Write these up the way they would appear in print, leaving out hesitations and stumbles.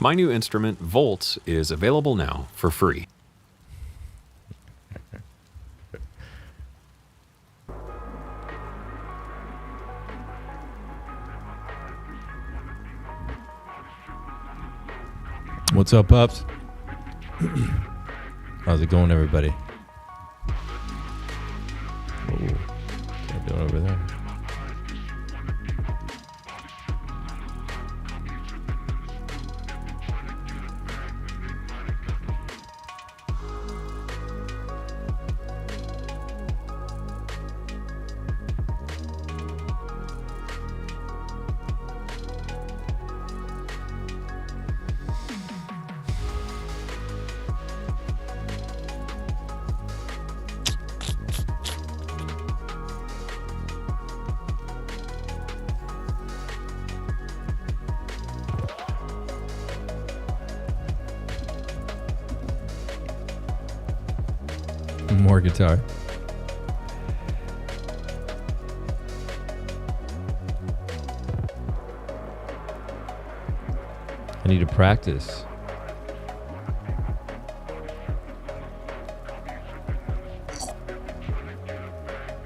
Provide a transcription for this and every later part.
My new instrument, Volts, is available now for free. What's up, pups? How's it going, everybody? Whoa. What are you doing over there? More guitar. I need to practice.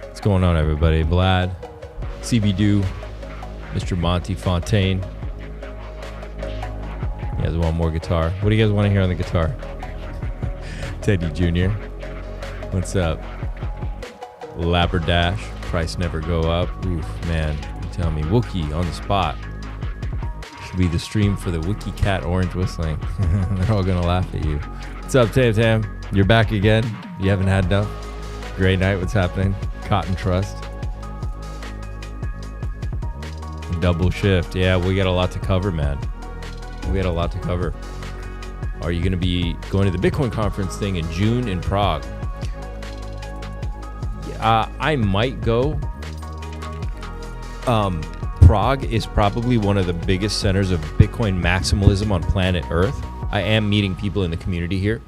What's going on, everybody? Vlad, CB Do, Mr. Monty Fontaine. You guys want more guitar? What do you guys want to hear on the guitar? Teddy Jr. What's up? Laberdash. Price never go up. Oof, man. You tell me. Wookie on the spot. Should be the stream for the Wookie Cat orange whistling. They're all going to laugh at you. What's up, Tam Tam? You're back again? You haven't had enough? Great night. What's happening? Cotton Trust. Double shift. Yeah, we got a lot to cover, man. We got a lot to cover. Are you going to be going to the Bitcoin conference thing in June in Prague? I might go. Prague is probably one of the biggest centers of Bitcoin maximalism on planet Earth. I am meeting people in the community here.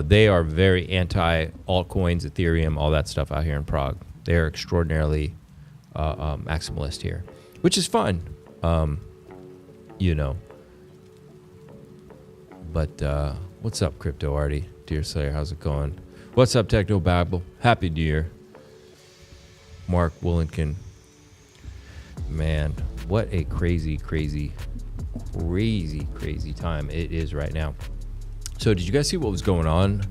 They are very anti-altcoins, Ethereum, all that stuff out here in Prague. They are extraordinarily maximalist here, which is fun, you know. But what's up, Crypto Artie? Deerslayer, how's it going? What's up, Techno Babble? Happy New Year. Mark Willinkin. Man, what a crazy time it is right now. So did you guys see what was going on?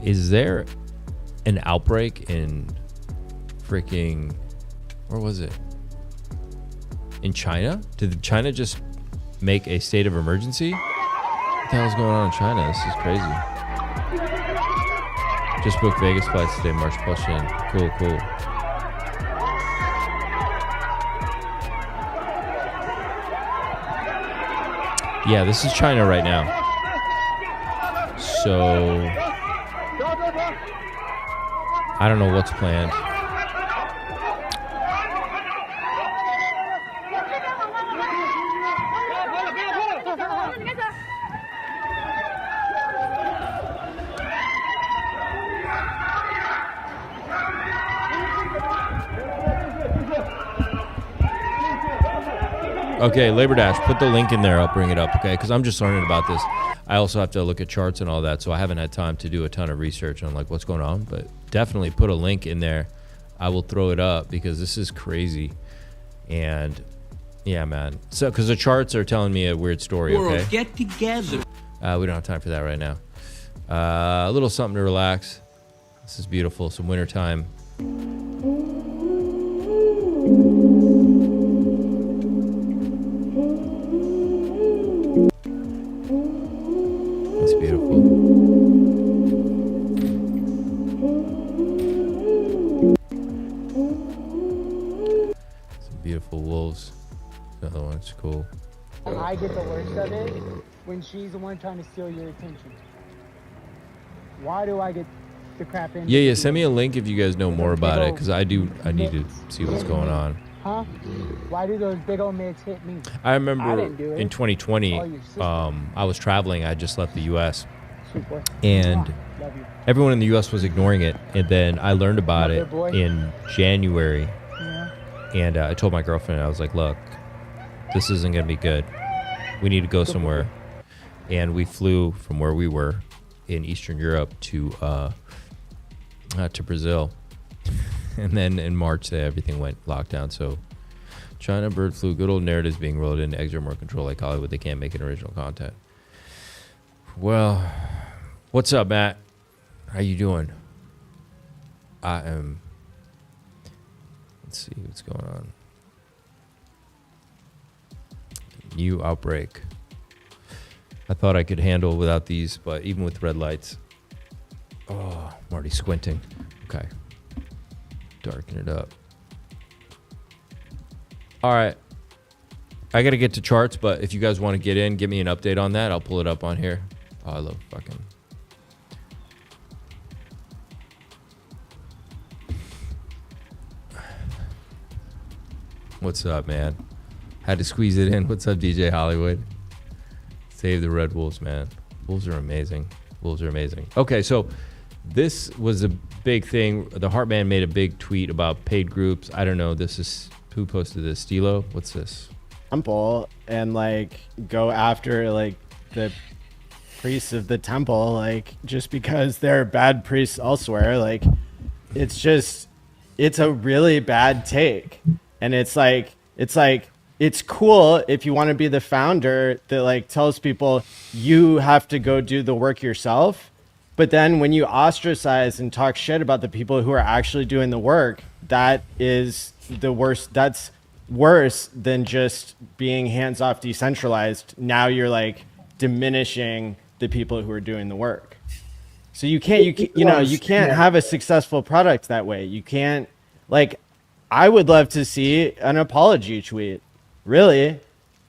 Is there an outbreak in freaking, where was it? In China? Did China just make a state of emergency? What the hell is going on in China? This is crazy. Just booked Vegas flights today, March PulseChain. Cool. Yeah, this is China right now. So I don't know what's planned. Okay, Labor Dash, put the link in there. I'll bring it up, okay? Because I'm just learning about this. I also have to look at charts and all that, so I haven't had time to do a ton of research on like what's going on. But definitely put a link in there. I will throw it up because this is crazy. And yeah, man. So because the charts are telling me a weird story, okay? World, get together. We don't have time for that right now. A little something to relax. This is beautiful. Some wintertime. It's beautiful. Some beautiful wolves. Another one's cool. I get the worst of it when she's the one trying to steal your attention. Why do I get the crap in? Yeah. Send me a link if you guys know more about it, because I need to see what's going on. Huh? Why do those big old mitts hit me? I remember in 2020, I was traveling. I just left the U.S. and everyone in the U.S. was ignoring it. And then I learned about it in January. Yeah. And I told my girlfriend, I was like, look, this isn't going to be good. We need to go somewhere. And we flew from where we were in Eastern Europe to Brazil. And then in March, everything went lockdown. So China bird flu, good old narratives being rolled into exert more control like Hollywood. They can't make an original content. Well, what's up, Matt? How you doing? I am. Let's see what's going on. New outbreak. I thought I could handle without these, but even with red lights. Oh, I'm already squinting. Okay. Darken it up. All right. I got to get to charts, but if you guys want to get in, give me an update on that. I'll pull it up on here. Oh, I love fucking. What's up, man? Had to squeeze it in. What's up, DJ Hollywood? Save the Red Wolves, man. Wolves are amazing. Wolves are amazing. Okay, so this was a big thing. The Heartman made a big tweet about paid groups. I don't know. This is who posted this? Stilo? What's this? Temple and like go after like the priests of the temple, like just because they're bad priests elsewhere. Like it's a really bad take. And it's cool if you want to be the founder that like tells people you have to go do the work yourself. But then when you ostracize and talk shit about the people who are actually doing the work, that is the worst. That's worse than just being hands-off decentralized. Now you're like diminishing the people who are doing the work. So you can't have a successful product that way. You can't, like, I would love to see an apology tweet, really,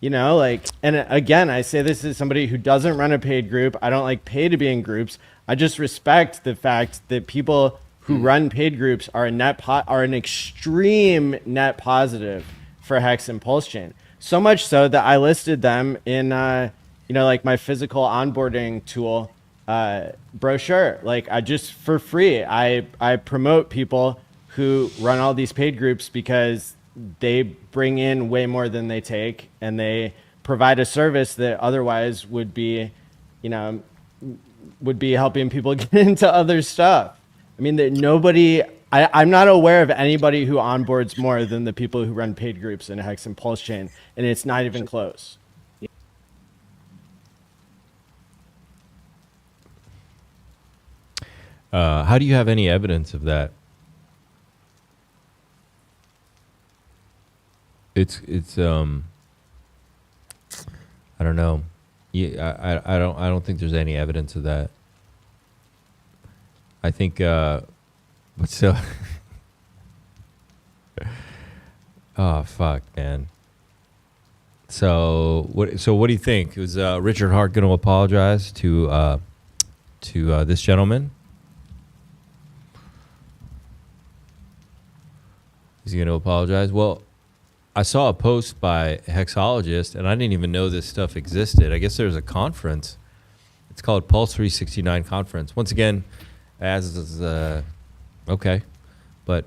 like, and again, I say this as somebody who doesn't run a paid group. I don't like pay to be in groups. I just respect the fact that people who run paid groups are an extreme net positive for Hex and PulseChain. So much so that I listed them in, like my physical onboarding tool brochure. Like I just for free, I promote people who run all these paid groups because they bring in way more than they take, and they provide a service that otherwise would be helping people get into other stuff. I mean, I'm not aware of anybody who onboards more than the people who run paid groups in Hex and PulseChain, and it's not even close. How do you have any evidence of that? It's I don't know. Yeah, I don't think there's any evidence of that. I think but so oh fuck, man. So what do you think? Was Richard Hart going to apologize to this gentleman? Is he going to apologize? Well, I saw a post by a hexologist, and I didn't even know this stuff existed. I guess there's a conference. It's called Pulse 369 Conference. Once again, okay. But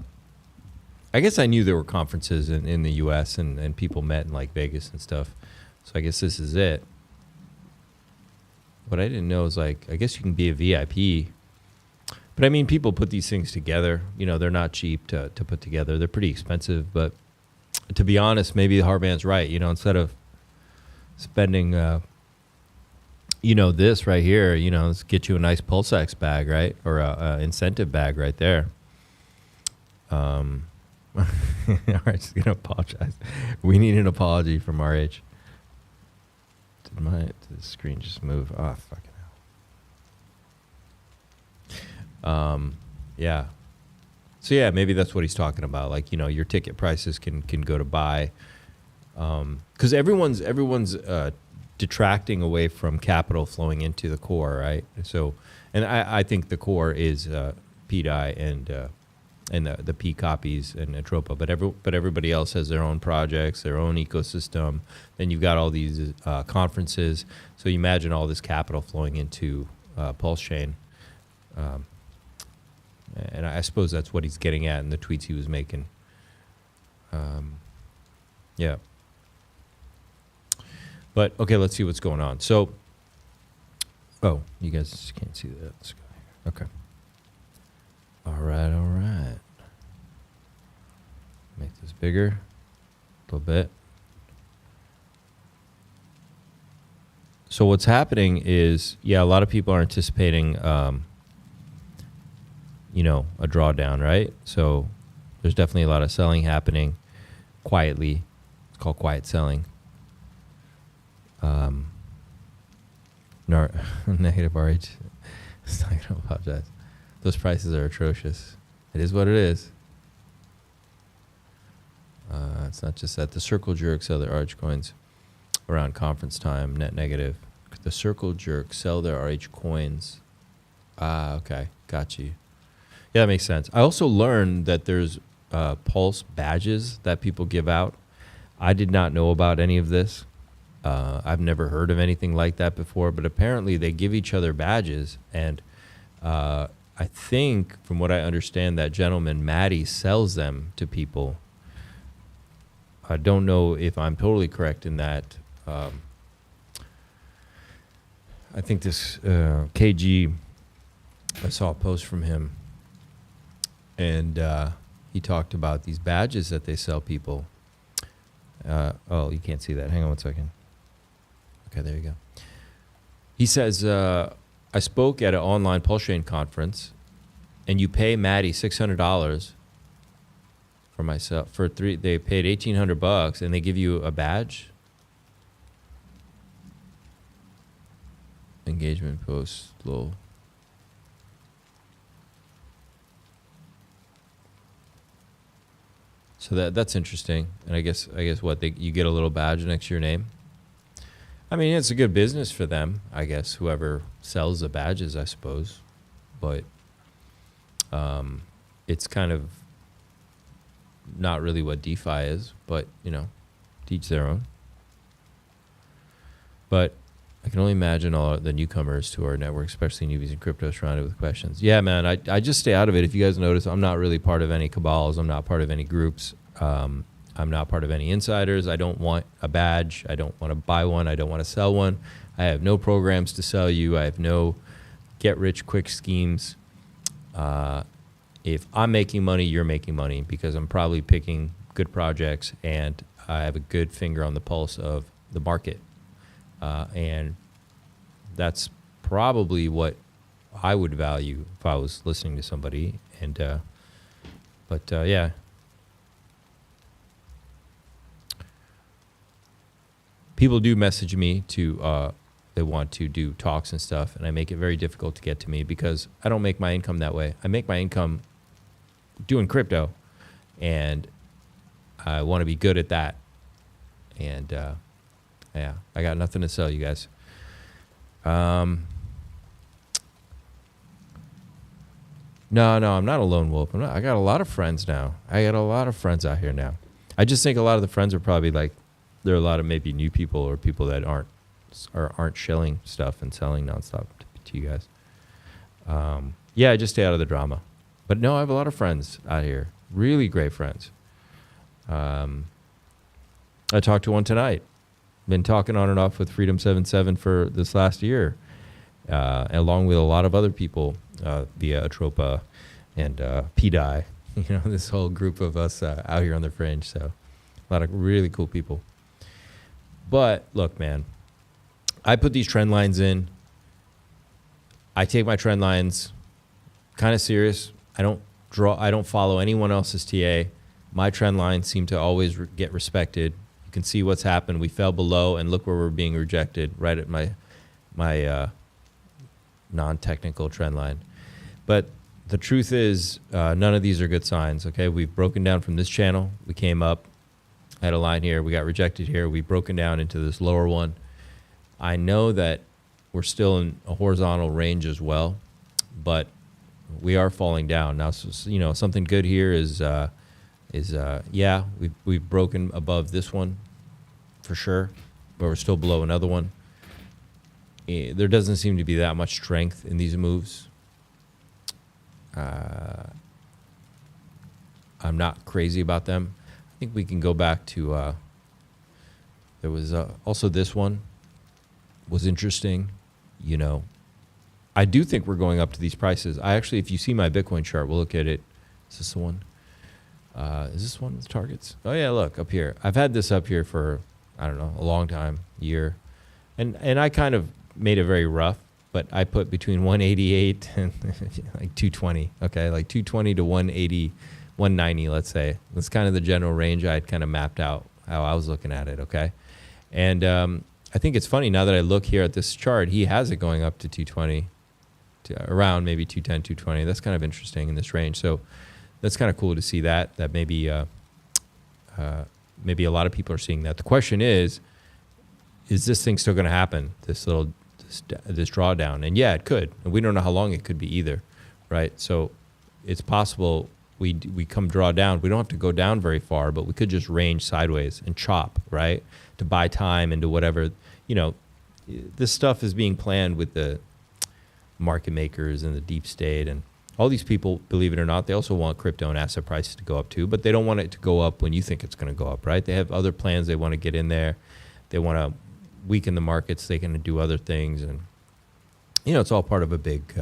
I guess I knew there were conferences in the U.S. and people met in like Vegas and stuff. So I guess this is it. What I didn't know is like, I guess you can be a VIP. But I mean, people put these things together. They're not cheap to put together. They're pretty expensive, but to be honest, maybe the Hardman's right. Instead of spending, this right here, let's get you a nice PulseX bag, right? Or a incentive bag right there. All right, just going to apologize. We need an apology from RH. Did the screen just move? Oh, fucking hell. Yeah. So yeah, maybe that's what he's talking about. Like, your ticket prices can go to buy, because everyone's detracting away from capital flowing into the core, right? So, and I think the core is pDAI and the P copies and Atropa, but everybody else has their own projects, their own ecosystem. Then you've got all these conferences. So you imagine all this capital flowing into PulseChain. And I suppose that's what he's getting at in the tweets he was making. Yeah. But okay, let's see what's going on. So, oh, you guys can't see that. Let's go here. Okay. All right, all right. Make this bigger a little bit. So what's happening is, yeah, a lot of people are anticipating, you know, a drawdown, right? So there's definitely a lot of selling happening quietly. It's called quiet selling. Negative RH. It's not going to apologize. Those prices are atrocious. It is what it is. It's not just that. The circle jerks sell their altcoins around conference time, net negative. The circle jerks sell their RH coins. Ah, okay. Got you. Yeah, that makes sense. I also learned that there's Pulse badges that people give out. I did not know about any of this. I've never heard of anything like that before, but apparently they give each other badges. And I think, from what I understand, that gentleman, Maddie, sells them to people. I don't know if I'm totally correct in that. I think this KG, I saw a post from him, and he talked about these badges that they sell people. Oh, you can't see that. Hang on one second. Okay, there you go. He says, I spoke at an online PulseChain conference, and you pay Maddie $600 for myself for three. They paid $1,800, and they give you a badge. Engagement post low. So that's interesting. And I guess what you get a little badge next to your name. I mean, it's a good business for them, I guess, whoever sells the badges, I suppose. But it's kind of not really what DeFi is, but, you know, teach their own. But I can only imagine all the newcomers to our network, especially newbies in crypto, surrounded with questions. Yeah, man, I just stay out of it. If you guys notice, I'm not really part of any cabals. I'm not part of any groups. I'm not part of any insiders. I don't want a badge. I don't want to buy one. I don't want to sell one. I have no programs to sell you. I have no get-rich-quick schemes. If I'm making money, you're making money, because I'm probably picking good projects, and I have a good finger on the pulse of the market. And that's probably what I would value if I was listening to somebody. And yeah. People do message me to, they want to do talks and stuff, and I make it very difficult to get to me because I don't make my income that way. I make my income doing crypto, and I want to be good at that. And yeah, I got nothing to sell you guys. No, I'm not a lone wolf. I got a lot of friends now. I got a lot of friends out here now. I just think a lot of the friends are probably like, there are a lot of maybe new people or people that aren't shilling stuff and selling nonstop to you guys. Yeah, I just stay out of the drama. But no, I have a lot of friends out here. Really great friends. I talked to one tonight. Been talking on and off with Freedom77 for this last year, along with a lot of other people via Atropa and pDAI. You know, this whole group of us out here on the fringe. So a lot of really cool people. But look, man, I put these trend lines in. I take my trend lines kind of serious. I don't follow anyone else's TA. My trend lines seem to always get respected. You can see what's happened. We fell below, and look where we're being rejected, right at my non-technical trend line. But the truth is, none of these are good signs. Okay, we've broken down from this channel. We came up, had a line here. We got rejected here. We've broken down into this lower one. I know that we're still in a horizontal range as well, but we are falling down now. So, you know, something good here is yeah, we've broken above this one for sure, but we're still below another one. There doesn't seem to be that much strength in these moves. I'm not crazy about them. I think we can go back to, there was also this one was interesting. You know, I do think we're going up to these prices. I actually, if you see my Bitcoin chart, we'll look at it. Is this the one? Is this one with targets? Oh yeah, look up here. I've had this up here for, I don't know, a long time, year. And I kind of made it very rough, but I put between 188 and like 220, okay? Like 220 to 180, 190, let's say. That's kind of the general range I had kind of mapped out how I was looking at it, okay? And I think it's funny now that I look here at this chart, he has it going up to 220, to around maybe 210, 220. That's kind of interesting in this range. So that's kind of cool to see that maybe maybe a lot of people are seeing that. The question is this thing still going to happen, this drawdown? And yeah, it could. And we don't know how long it could be either, right? So it's possible we come draw down. We don't have to go down very far, but we could just range sideways and chop, right? To buy time into whatever, you know, this stuff is being planned with the market makers and the deep state and all these people, believe it or not. They also want crypto and asset prices to go up too, but they don't want it to go up when you think it's going to go up, right? They have other plans. They want to get in there. They want to weaken the markets. They can do other things. And, you know, it's all part of a big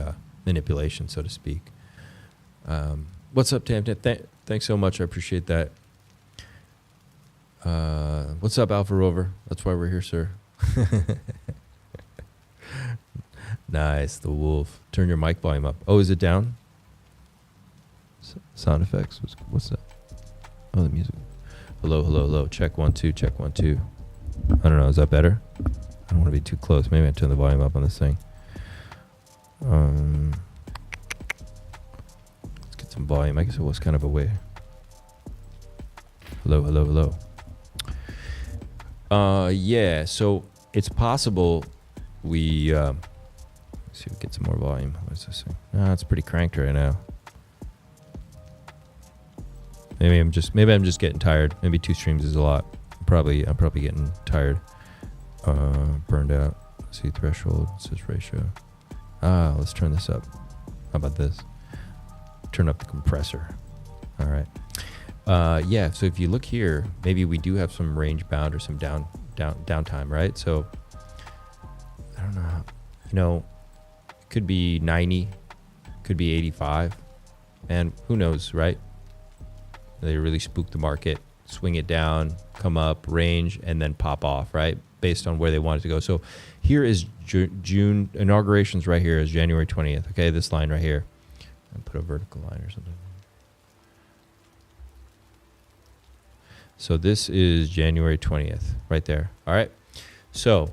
manipulation, so to speak. What's up, Tam? Thanks so much. I appreciate that. What's up, Alpha Rover? That's why we're here, sir. Nice, the wolf. Turn your mic volume up. Oh, is it down? Sound effects. What's that? Oh, the music. Hello, hello, hello. Check 1 2. Check 1 2. I don't know. Is that better? I don't want to be too close. Maybe I turn the volume up on this thing. Let's get some volume. I guess it was kind of away. Hello, hello, hello. Yeah. So it's possible we. Let's see if we get some more volume. What is this thing? It's pretty cranked right now. Maybe I'm just getting tired. Maybe 2 streams is a lot. I'm probably getting tired. Burned out. Let's see, threshold. It says ratio. Let's turn this up. How about this? Turn up the compressor. All right. Yeah. So if you look here, maybe we do have some range bound or some downtime, right? So I don't know. You know, it could be 90, could be 85, and who knows, right? They really spook the market, swing it down, come up, range, and then pop off, right? Based on where they want it to go. So here is June, inaugurations right here is January 20th. Okay, this line right here. I'll put a vertical line or something. So this is January 20th, right there. All right. So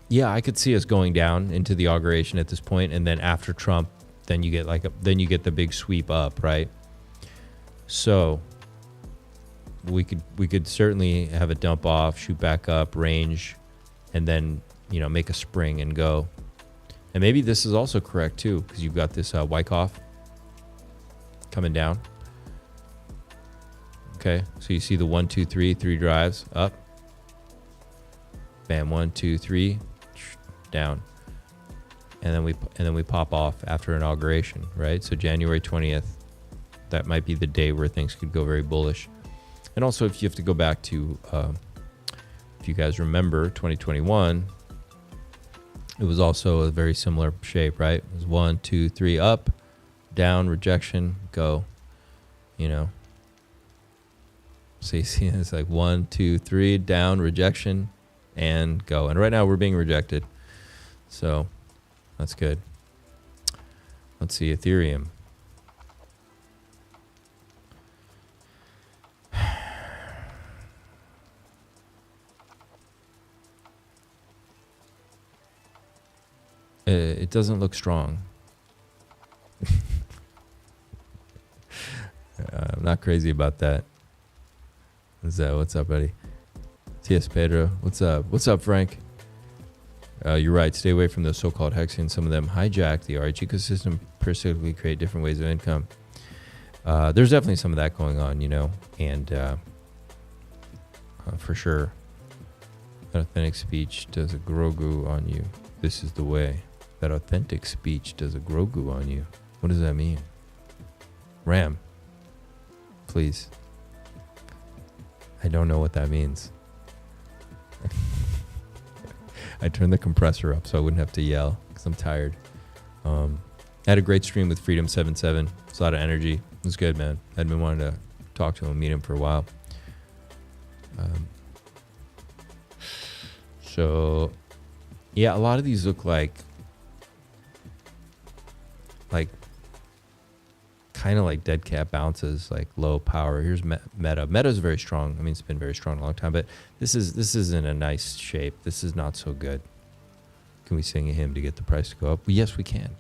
yeah, I could see us going down into the inauguration at this point, and then after Trump, then you get the big sweep up, right? So we could certainly have a dump off, shoot back up, range, and then, you know, make a spring and go. And maybe this is also correct too, because you've got this Wyckoff coming down. Okay, so you see the 1 2 3 drives up. Bam, 1 2 3 down, and then we pop off after inauguration, right? So January 20th, that might be the day where things could go very bullish. And also, if you have to go back to, if you guys remember 2021, it was also a very similar shape, right? It was 1 2 3 up, down, rejection, go. You know. So you see, it's like 1 2 3 down, rejection, and go. And right now we're being rejected. So that's good. Let's see, Ethereum. It doesn't look strong. I'm not crazy about that. What's up, buddy? T.S. Pedro. What's up? What's up, Frank? You're right. Stay away from those so-called Hexians. Some of them hijack the RH ecosystem, specifically create different ways of income. There's definitely some of that going on, you know, and for sure. Authentic speech does a Grogu on you. This is the way. That authentic speech does a Grogu on you. What does that mean? Ram, please. I don't know what that means. I turned the compressor up so I wouldn't have to yell because I'm tired. I had a great stream with Freedom77. It's a lot of energy. It was good, man. I'd been wanting to talk to him, meet him for a while. So, yeah, a lot of these look like kind of like dead cat bounces, like low power. Here's Meta. Meta's very strong. I mean, it's been very strong a long time, but this isn't a nice shape. This is not so good. Can we sing a hymn to get the price to go up? Well, yes, we can.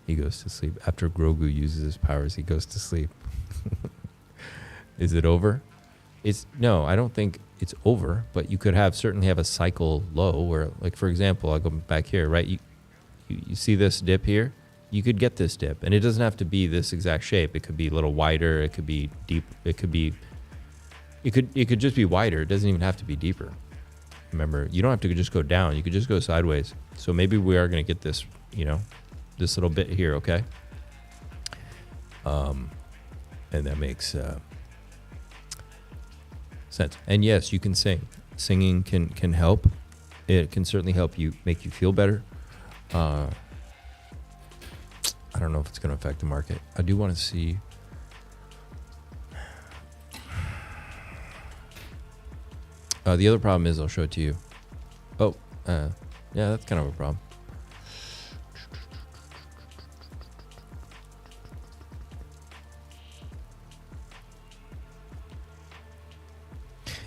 He goes to sleep. After Grogu uses his powers, he goes to sleep. Is it over? No, I don't think it's over, but you could certainly have a cycle low where, like, for example, I'll go back here, right? You see this dip here? You could get this dip, and it doesn't have to be this exact shape. It could be a little wider. It could be deep. It could just be wider. It doesn't even have to be deeper. Remember, you don't have to just go down. You could just go sideways. So maybe we are going to get this, this little bit here, okay? And that makes sense. And yes, you can sing. Singing can help. It can certainly help you, make you feel better. I don't know if it's going to affect the market. I do want to see. The other problem is, I'll show it to you. Oh, yeah, that's kind of a problem.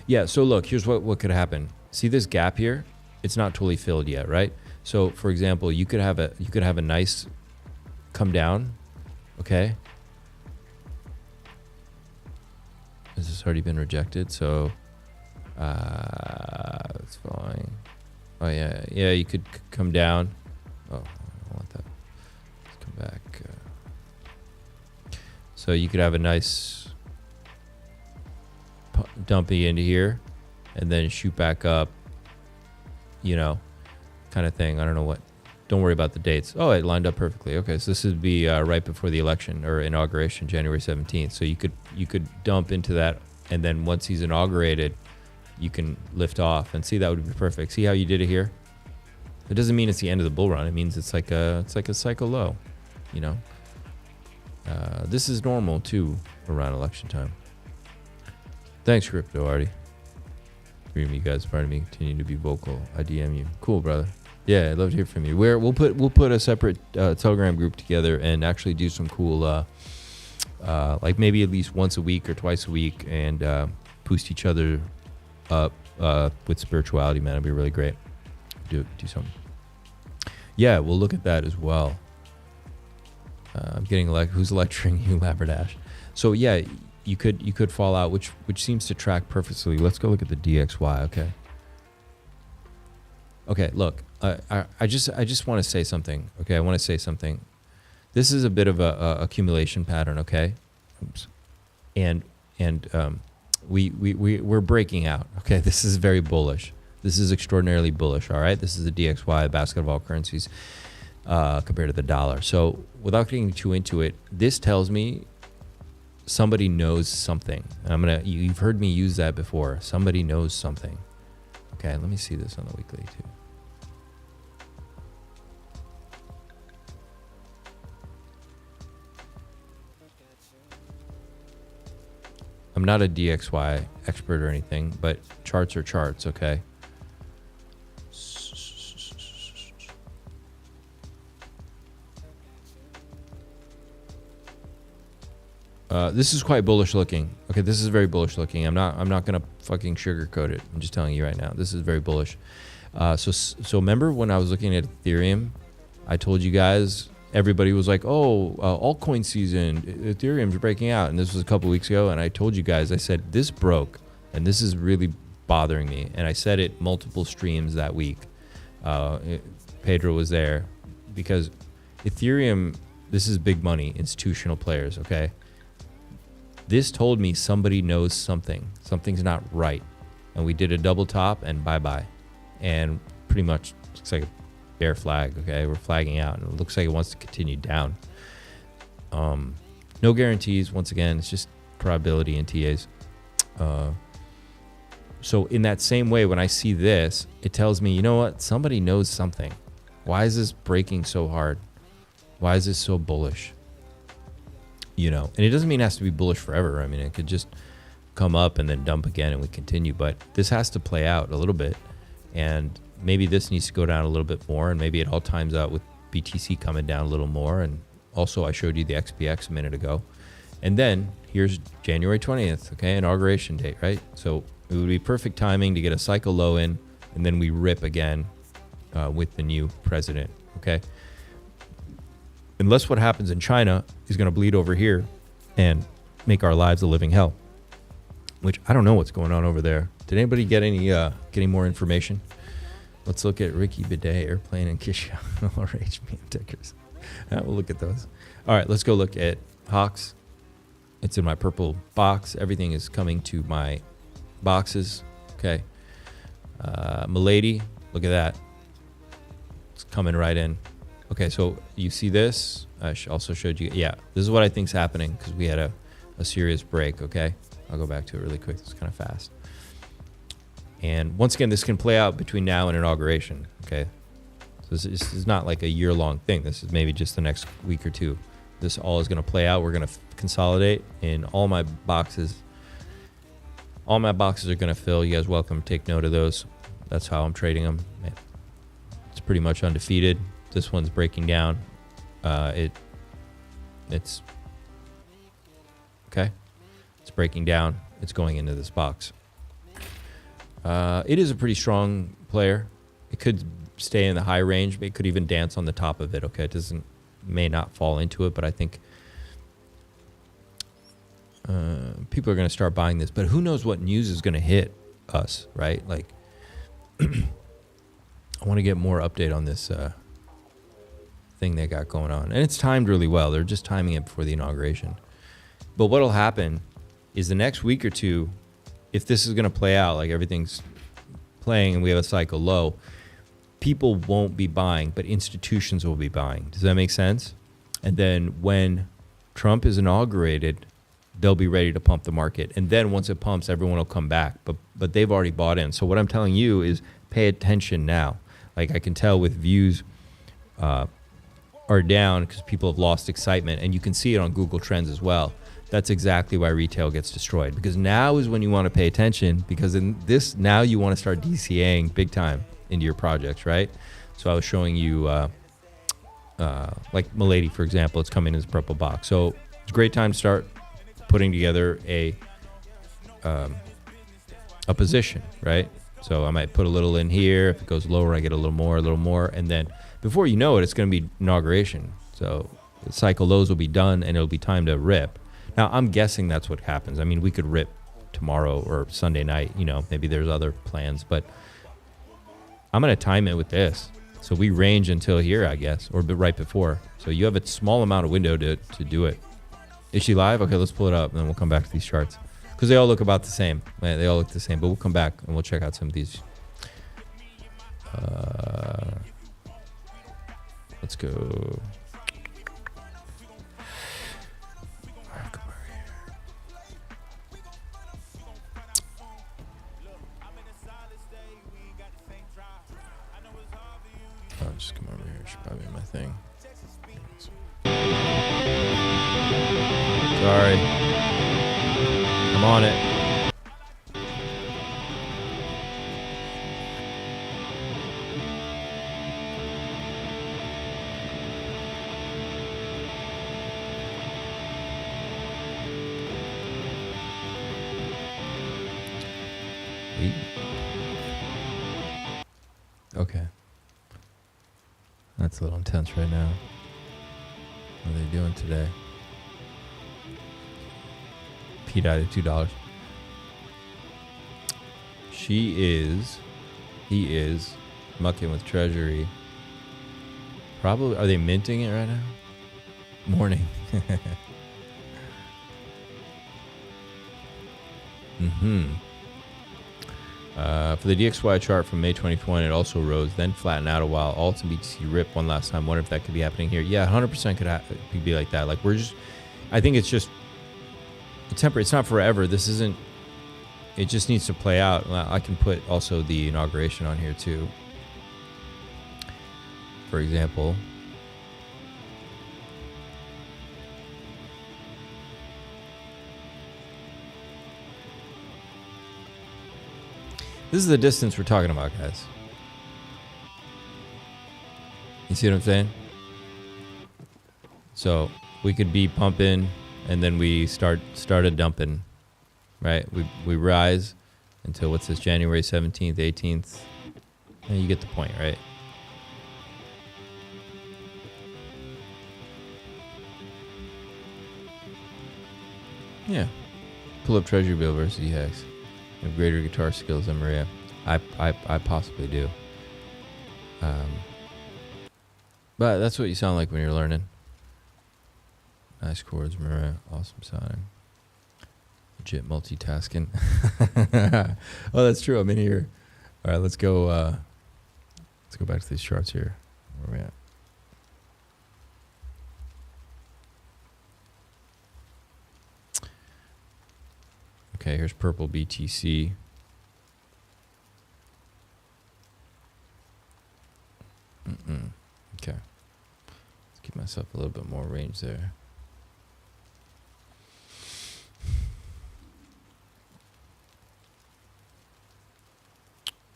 Yeah, so look, here's what could happen. See this gap here? It's not totally filled yet, right? So, for example, you could have a nice come down, okay? This has already been rejected, so it's fine. Oh yeah, you could come down. Oh, I don't want that. Let's come back. So you could have a nice dumpy into here, and then shoot back up, kind of thing. I don't know what. Don't worry about the dates. Oh, it lined up perfectly. Okay, so this would be right before the election or inauguration, January 17th. So you could dump into that, and then once he's inaugurated, you can lift off. And see, that would be perfect. See how you did it here? It doesn't mean it's the end of the bull run. It means it's like a cycle low. This is normal too around election time. Thanks, Crypto Artie. Agree with you guys. Pardon me. Continue to be vocal. I DM you. Cool, brother. Yeah, I'd love to hear from you. We'll put a separate Telegram group together and actually do some cool, like maybe at least once a week or twice a week, and boost each other up with spirituality. Man, it'd be really great. Do something. Yeah, we'll look at that as well. I'm getting who's lecturing you, Laberdash. So yeah, you could fall out, which seems to track perfectly. Let's go look at the DXY. Okay. Okay, look, I just want to say something. Okay, I want to say something. This is a bit of a accumulation pattern. Okay, oops. And we're breaking out. Okay, this is very bullish. This is extraordinarily bullish. All right, this is the DXY basket of all currencies compared to the dollar. So without getting too into it, this tells me somebody knows something. You've heard me use that before. Somebody knows something. Okay, let me see this on the weekly too. I'm not a DXY expert or anything, but charts are charts, okay? This is quite bullish looking. Okay, this is very bullish looking. I'm not gonna fucking sugarcoat it. I'm just telling you right now. This is very bullish. So remember when I was looking at Ethereum, I told you guys, everybody was like, oh, altcoin season, Ethereum's breaking out. And this was a couple weeks ago. And I told you guys, I said, this broke. And this is really bothering me. And I said it multiple streams that week. Pedro was there. Because Ethereum, this is big money, institutional players, okay? This told me somebody knows something. Something's not right. And we did a double top and bye-bye. And pretty much looks like bear flag. Okay, we're flagging out, and it looks like it wants to continue down. No guarantees. Once again, it's just probability and TAs. So in that same way, when I see this, it tells me, you know what? Somebody knows something. Why is this breaking so hard? Why is this so bullish? You know, and it doesn't mean it has to be bullish forever. I mean, it could just come up and then dump again and we continue. But this has to play out a little bit. And maybe this needs to go down a little bit more. And maybe it all times out with BTC coming down a little more. And also, I showed you the XPX a minute ago. And then here's January 20th, okay, inauguration date, right? So it would be perfect timing to get a cycle low in, and then we rip again with the new president, okay? Unless what happens in China is going to bleed over here and make our lives a living hell, which I don't know what's going on over there. Did anybody get any more information? Let's look at Ricky Bidet, Airplane, and Kisha, or HBM tickers. We'll look at those. All right, let's go look at Hawks. It's in my purple box. Everything is coming to my boxes. Okay. Milady, look at that. It's coming right in. Okay, so you see this. I also showed you. Yeah, this is what I think is happening because we had a serious break. Okay. I'll go back to it really quick. It's kind of fast. And once again, this can play out between now and inauguration. Okay. So this is not like a year-long thing. This is maybe just the next week or two. This all is going to play out. We're going to consolidate in all my boxes. All my boxes are going to fill. You guys welcome to take note of those. That's how I'm trading them. It's pretty much undefeated. This one's breaking down. It's okay. It's breaking down. It's going into this box. It is a pretty strong player. It could stay in the high range, but it could even dance on the top of it. Okay, it may not fall into it, but I think people are going to start buying this. But who knows what news is going to hit us, right? Like, I want to get more update on this thing they got going on. And it's timed really well. They're just timing it before the inauguration. But what'll happen is the next week or two, if this is going to play out, like everything's playing and we have a cycle low, people won't be buying, but institutions will be buying. Does that make sense? And then when Trump is inaugurated, they'll be ready to pump the market. And then once it pumps, everyone will come back. But they've already bought in. So what I'm telling you is pay attention now. Like I can tell with views are down because people have lost excitement. And you can see it on Google Trends as well. That's exactly why retail gets destroyed. Because now is when you want to pay attention. Because in this, now you want to start DCAing big time into your projects, right? So I was showing you, like Milady, for example, it's coming in this purple box. So it's a great time to start putting together a position, right? So I might put a little in here. If it goes lower, I get a little more. And then before you know it, it's going to be inauguration. So the cycle lows will be done and it'll be time to rip. Now, I'm guessing that's what happens. I mean, we could rip tomorrow or Sunday night, you know, maybe there's other plans, but I'm going to time it with this. So we range until here, I guess, or right before. So you have a small amount of window to do it. Is she live? Okay, let's pull it up, and then we'll come back to these charts. Because they all look about the same. They all look the same, but we'll come back, and we'll check out some of these. Let's go. Come over here. I'll just come over here. Should probably be my thing. Sorry. I'm on it. Okay. That's a little intense right now. What are they doing today? pDAI to $2. He is mucking with Treasury. Probably, are they minting it right now? Morning. For the DXY chart from May 2020, it also rose, then flattened out a while. Alts and BTC rip one last time. Wonder if that could be happening here. Yeah, 100% could be like that. Like I think it's just temporary. It's not forever. This isn't. It just needs to play out. I can put also the inauguration on here too. For example. This is the distance we're talking about, guys. You see what I'm saying? So we could be pumping and then we started dumping, right? We rise until what's this, January 17th, 18th. And you get the point, right? Yeah. Pull up Treasury Bill versus EHEX. Have greater guitar skills than Maria. I possibly do. But that's what you sound like when you're learning. Nice chords, Maria. Awesome sounding. Legit multitasking. Oh, that's true. I'm in here. All right, let's go back to these charts here. Where are we at? Okay, here's purple BTC. Okay. Let's give myself a little bit more range there.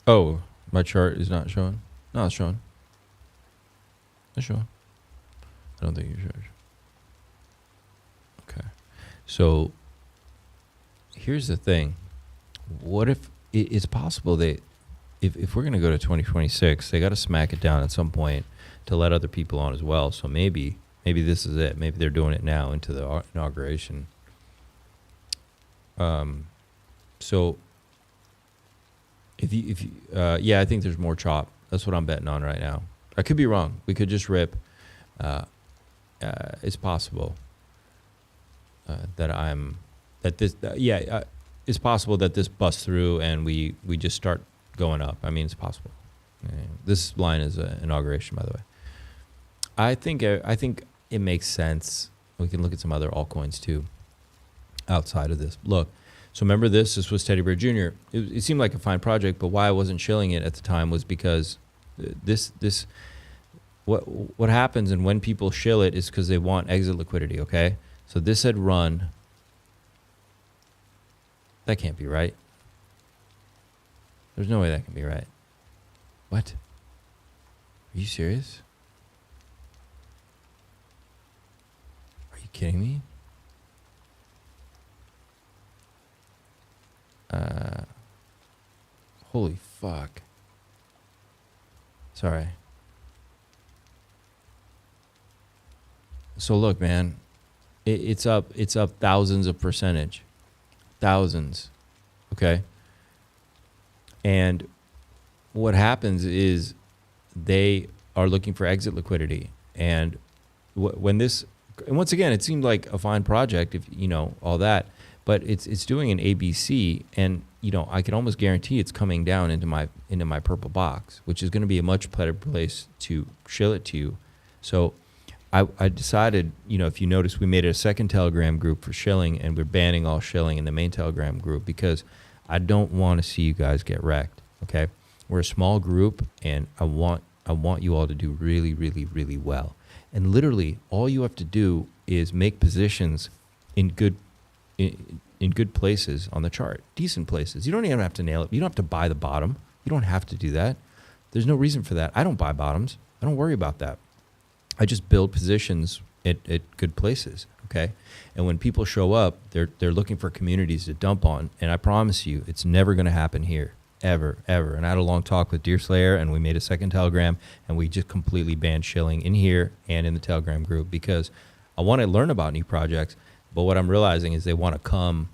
Oh, my chart is not showing? No, it's showing. It's showing. I don't think you're showing. Okay. So here's the thing. What if it's possible that if we're going to go to 2026, they got to smack it down at some point to let other people on as well. So maybe this is it. Maybe they're doing it now into the inauguration. So if you yeah, I think there's more chop. That's what I'm betting on right now. I could be wrong. We could just rip. It's possible it's possible that this busts through and we just start going up. I mean, it's possible. This line is an inauguration, by the way. I think it makes sense. We can look at some other altcoins too outside of this. Look, so remember this was Teddy Bear Jr. It seemed like a fine project, but why I wasn't shilling it at the time was because what happens and when people shill it is because they want exit liquidity, okay? So this had run. That can't be right. There's no way that can be right. What? Are you serious? Are you kidding me? Holy fuck. Sorry. So look, man, it's up thousands of percentage. Thousands. Okay. And what happens is they are looking for exit liquidity. And when this, and once again, it seemed like a fine project, if you know, all that, but it's doing an ABC, and you know, I can almost guarantee it's coming down into my purple box, which is going to be a much better place to shill it to. So I decided, you know, if you notice, we made a second Telegram group for shilling, and we're banning all shilling in the main Telegram group because I don't want to see you guys get wrecked. Okay, we're a small group, and I want you all to do really, really, really well. And literally, all you have to do is make positions in good places on the chart, decent places. You don't even have to nail it. You don't have to buy the bottom. You don't have to do that. There's no reason for that. I don't buy bottoms. I don't worry about that. I just build positions at good places, okay? And when people show up, they're looking for communities to dump on, and I promise you, it's never going to happen here, ever. And I had a long talk with Deerslayer, and we made a second Telegram, and we just completely banned shilling in here and in the Telegram group because I want to learn about new projects, but what I'm realizing is they want to come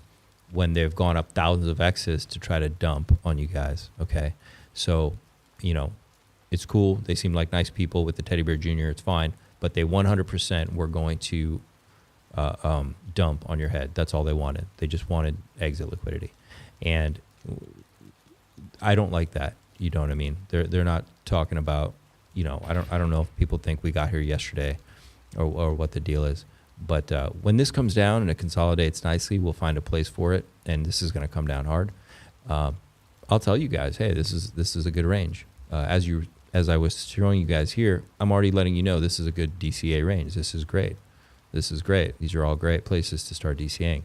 when they've gone up thousands of X's to try to dump on you guys, okay? So, you know, it's cool. They seem like nice people with the Teddy Bear Jr. It's fine, but they 100% were going to dump on your head. That's all they wanted. They just wanted exit liquidity. And I don't like that. You know what I mean? They're not talking about, you know, I don't know if people think we got here yesterday or what the deal is. But when this comes down and it consolidates nicely, we'll find a place for it, and this is going to come down hard. I'll tell you guys, hey, this is a good range. As I was showing you guys here, I'm already letting you know this is a good DCA range. This is great. This is great. These are all great places to start DCAing.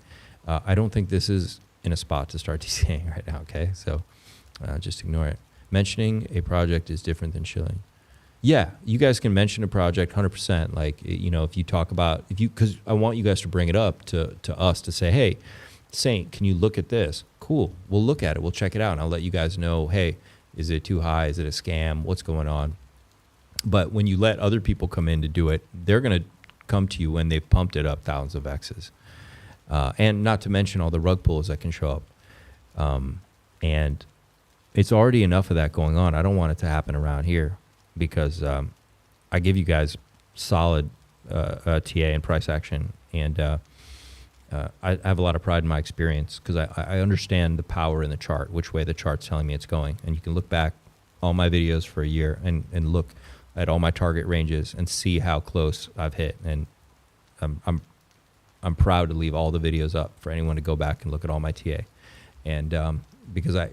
I don't think this is in a spot to start DCAing right now, okay? So just ignore it. Mentioning a project is different than shilling. Yeah, you guys can mention a project 100%. Like, you know, if you talk about, because I want you guys to bring it up to us to say, hey, Saint, can you look at this? Cool, we'll look at it, we'll check it out, and I'll let you guys know, hey, is it too high? Is it a scam? What's going on? But when you let other people come in to do it, they're going to come to you when they've pumped it up thousands of X's. And not to mention all the rug pulls that can show up. And it's already enough of that going on. I don't want it to happen around here because I give you guys solid TA and price action. And I have a lot of pride in my experience because I understand the power in the chart, which way the chart's telling me it's going. And you can look back all my videos for a year and look at all my target ranges and see how close I've hit. And I'm proud to leave all the videos up for anyone to go back and look at all my TA. And because I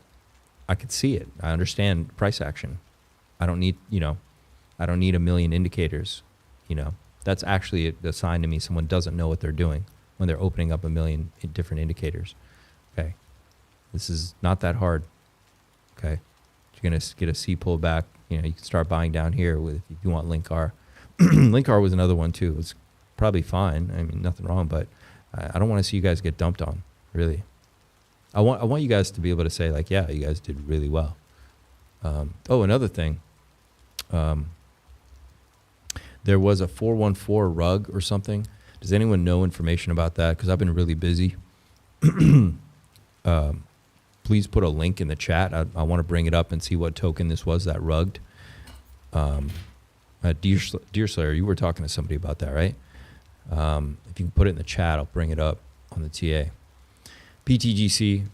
could see it. I understand price action. I don't need, I don't need a million indicators. That's actually a sign to me someone doesn't know what they're doing when they're opening up a million different indicators. Okay. This is not that hard. Okay. You're going to get a C pullback. You can start buying down here if you want Linkar. Linkar was another one too. It's probably fine. I mean, nothing wrong, but I don't want to see you guys get dumped on, really. I want you guys to be able to say, like, yeah, you guys did really well. Another thing. There was a 414 rug or something. Does anyone know information about that? Because I've been really busy. Please put a link in the chat. I want to bring it up and see what token this was that rugged. Deerslayer, you were talking to somebody about that, right? If you can put it in the chat, I'll bring it up on the TA. PTGC,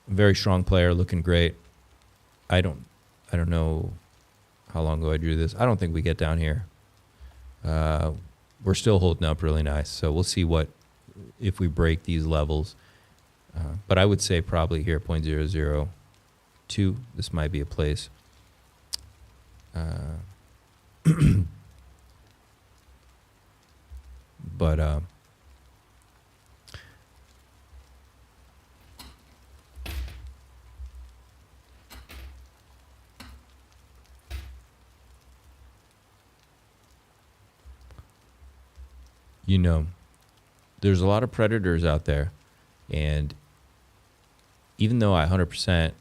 very strong player, looking great. I don't know how long ago I drew this. I don't think we get down here. We're still holding up really nice, so we'll see if we break these levels. But I would say probably here 0.002. This might be a place. But there's a lot of predators out there, and even though I 100%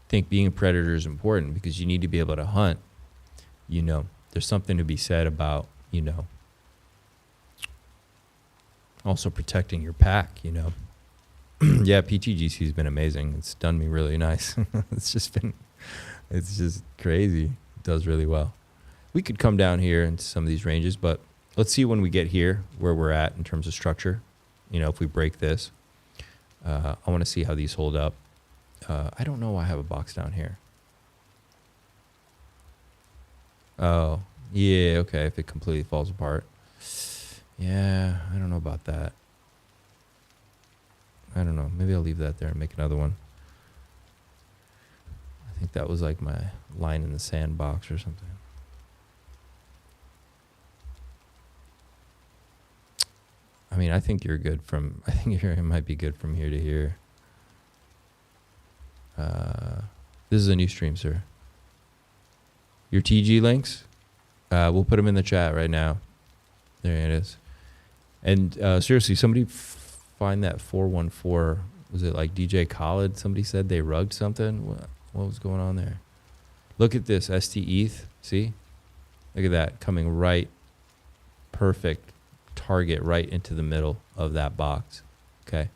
think being a predator is important because you need to be able to hunt, there's something to be said about, also protecting your pack, Yeah, PTGC has been amazing. It's done me really nice. It's just crazy. It does really well. We could come down here into some of these ranges, but let's see when we get here where we're at in terms of structure. If we break this, I want to see how these hold up. I don't know why I have a box down here. Oh, yeah, okay, if it completely falls apart. Yeah, I don't know about that. I don't know. Maybe I'll leave that there and make another one. I think that was like my line in the sand box or something. I mean, I think you're good I think it might be good from here to here. This is a new stream, sir. Your TG links? We'll put them in the chat right now. There it is. And seriously, somebody find that 414. Was it like DJ Khaled? Somebody said they rugged something. What was going on there? Look at this, ST ETH. See? Look at that, coming right, perfect target right into the middle of that box. Okay.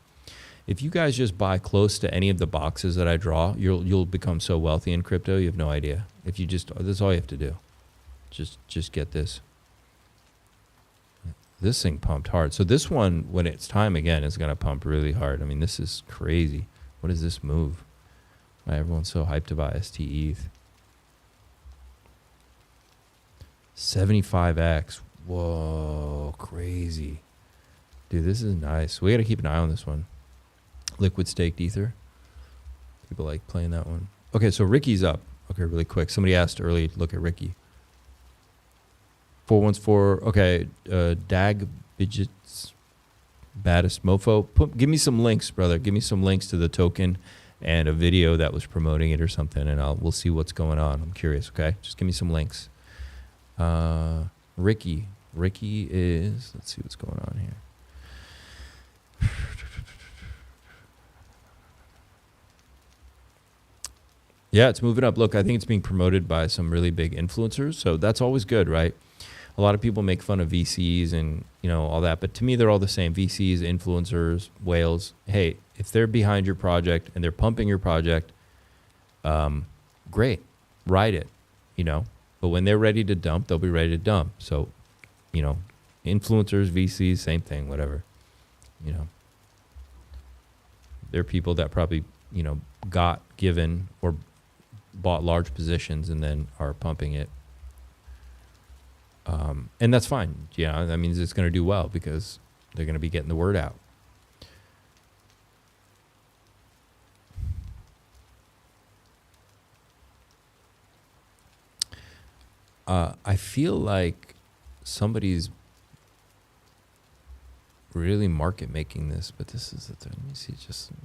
If you guys just buy close to any of the boxes that I draw, you'll become so wealthy in crypto, you have no idea. If you that's all you have to do. Just get this. This thing pumped hard. So this one, when it's time again, is going to pump really hard. I mean, this is crazy. What is this move? Why everyone's so hyped about ST ETH? 75x. Whoa, crazy. Dude, this is nice. We got to keep an eye on this one. Liquid staked Ether. People like playing that one. Okay, so Ricky's up. Okay, really quick. Somebody asked early, look at Ricky. 414. Okay, Dag Bidgets, Baddest Mofo. Give me some links, brother. Give me some links to the token and a video that was promoting it or something, and we'll see what's going on. I'm curious, okay? Just give me some links. Ricky. Ricky is, let's see what's going on here. Yeah, it's moving up. Look, I think it's being promoted by some really big influencers, so that's always good, right? A lot of people make fun of VCs and, you know, all that, but to me, they're all the same. VCs, influencers, whales. Hey, if they're behind your project and they're pumping your project, great, ride it, you know. But when they're ready to dump, they'll be ready to dump. So, you know, influencers, VCs, same thing, whatever, you know. They're people that probably, you know, got given or bought large positions and then are pumping it. And that's fine. Yeah, that means it's going to do well because they're going to be getting the word out. I feel like somebody's really market making this, but this is the thing. Let me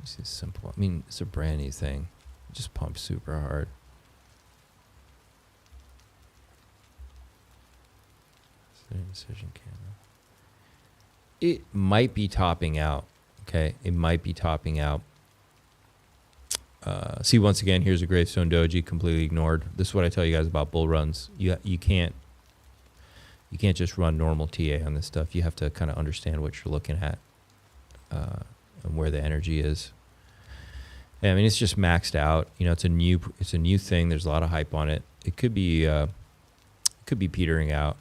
see simple. I mean, it's a brand new thing. It just pumps super hard. Decision camera. It might be topping out. Okay, it might be topping out. See, once again, here's a gravestone doji completely ignored. This is what I tell you guys about bull runs. You can't just run normal TA on this stuff. You have to kind of understand what you're looking at and where the energy is. I mean, it's just maxed out. You know, it's a new thing. There's a lot of hype on it. It could be petering out.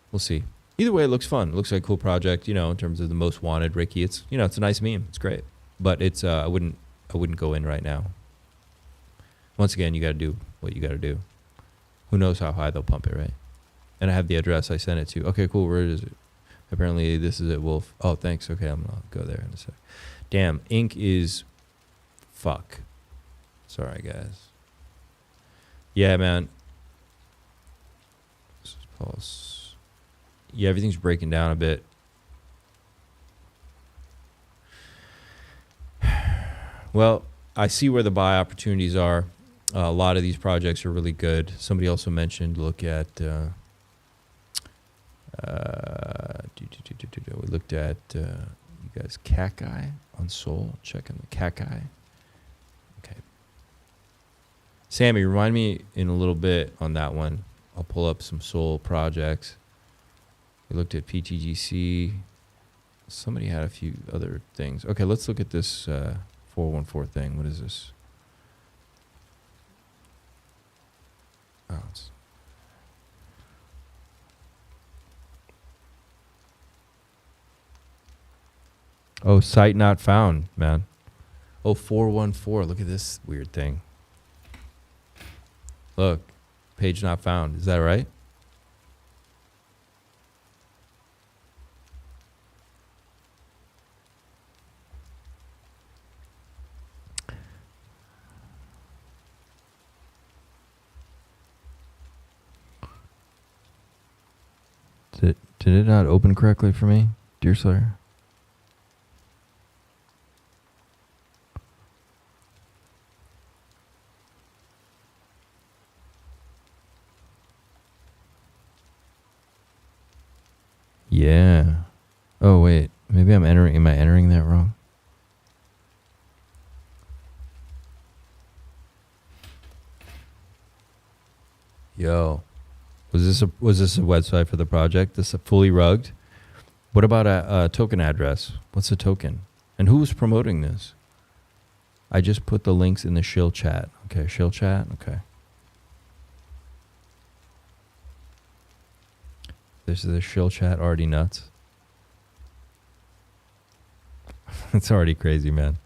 We'll see. Either way, it looks fun. It looks like a cool project, you know, in terms of the most wanted Ricky. It's, you know, it's a nice meme. It's great. But it's I wouldn't go in right now. Once again, you got to do what you got to do. Who knows how high they'll pump it, right? And I have the address I sent it to. Okay, cool. Where is it? Apparently this is it, Wolf. Oh, thanks. Okay, I'm going to go there in a sec. Damn, ink is fuck. Sorry, guys. Yeah, man. This is Pulse. Yeah, everything's breaking down a bit. Well, I see where the buy opportunities are. A lot of these projects are really good. Somebody also mentioned look at we looked at you guys Kakai on Sol. Checking the Kakai. Okay. Sammy, remind me in a little bit on that one. I'll pull up some Sol projects. We looked at PTGC. Somebody had a few other things. Okay, let's look at this 414 thing. What is this? Oh, site not found, man. Oh, 414. Look at this weird thing. Look, page not found. Is that right? Did it not open correctly for me, Deerslayer? Yeah. Oh wait, maybe am I entering that wrong? Yo. Was this a website for the project? This is fully rugged? What about a token address? What's the token? And who was promoting this? I just put the links in the shill chat. Okay, shill chat. Okay. This is the shill chat already nuts. It's already crazy, man.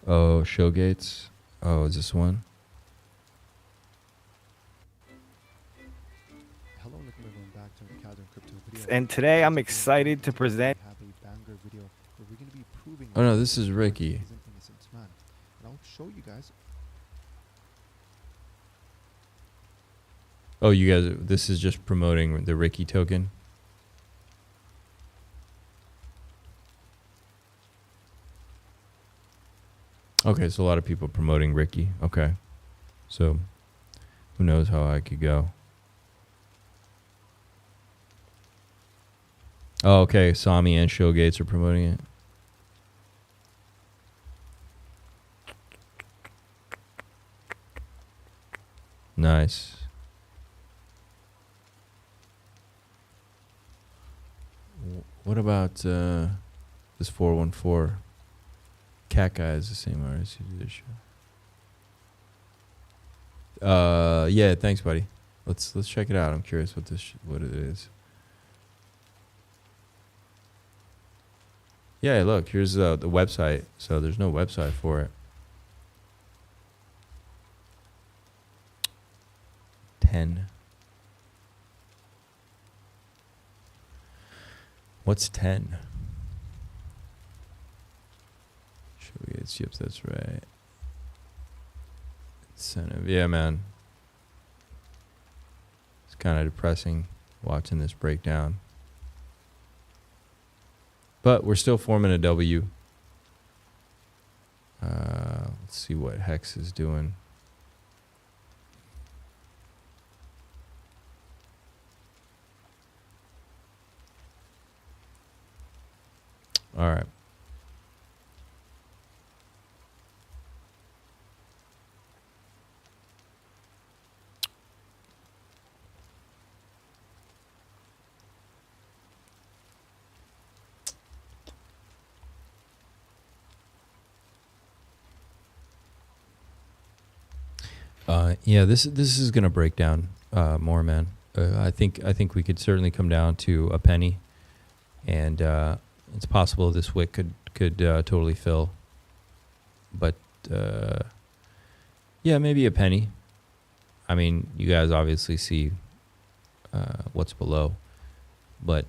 Oh, Showgates. Oh, is this one? Hello, welcome everyone back to the Casual Crypto video. And today I'm excited to present. Have a banger video where we're going to be proving. Oh no, this is Ricky. Isn't innocent man, and I'll show you guys. Oh, you guys, this is just promoting the Ricky token. Okay, so a lot of people promoting Ricky. Okay. So who knows how I could go. Oh, okay. Sami and Showgates are promoting it. Nice. What about this 414? Cat Guy is the same artist who did this show. Yeah, thanks, buddy. Let's check it out. I'm curious what it is. Yeah, look, here's the website. So there's no website for it. 10. What's 10? Yep, that's right. Incentive. Yeah, man. It's kind of depressing watching this breakdown. But we're still forming a W. Let's see what Hex is doing. All right. Yeah, this is gonna break down more, man. I think we could certainly come down to a penny, and it's possible this wick could totally fill. But yeah, maybe a penny. I mean, you guys obviously see what's below, but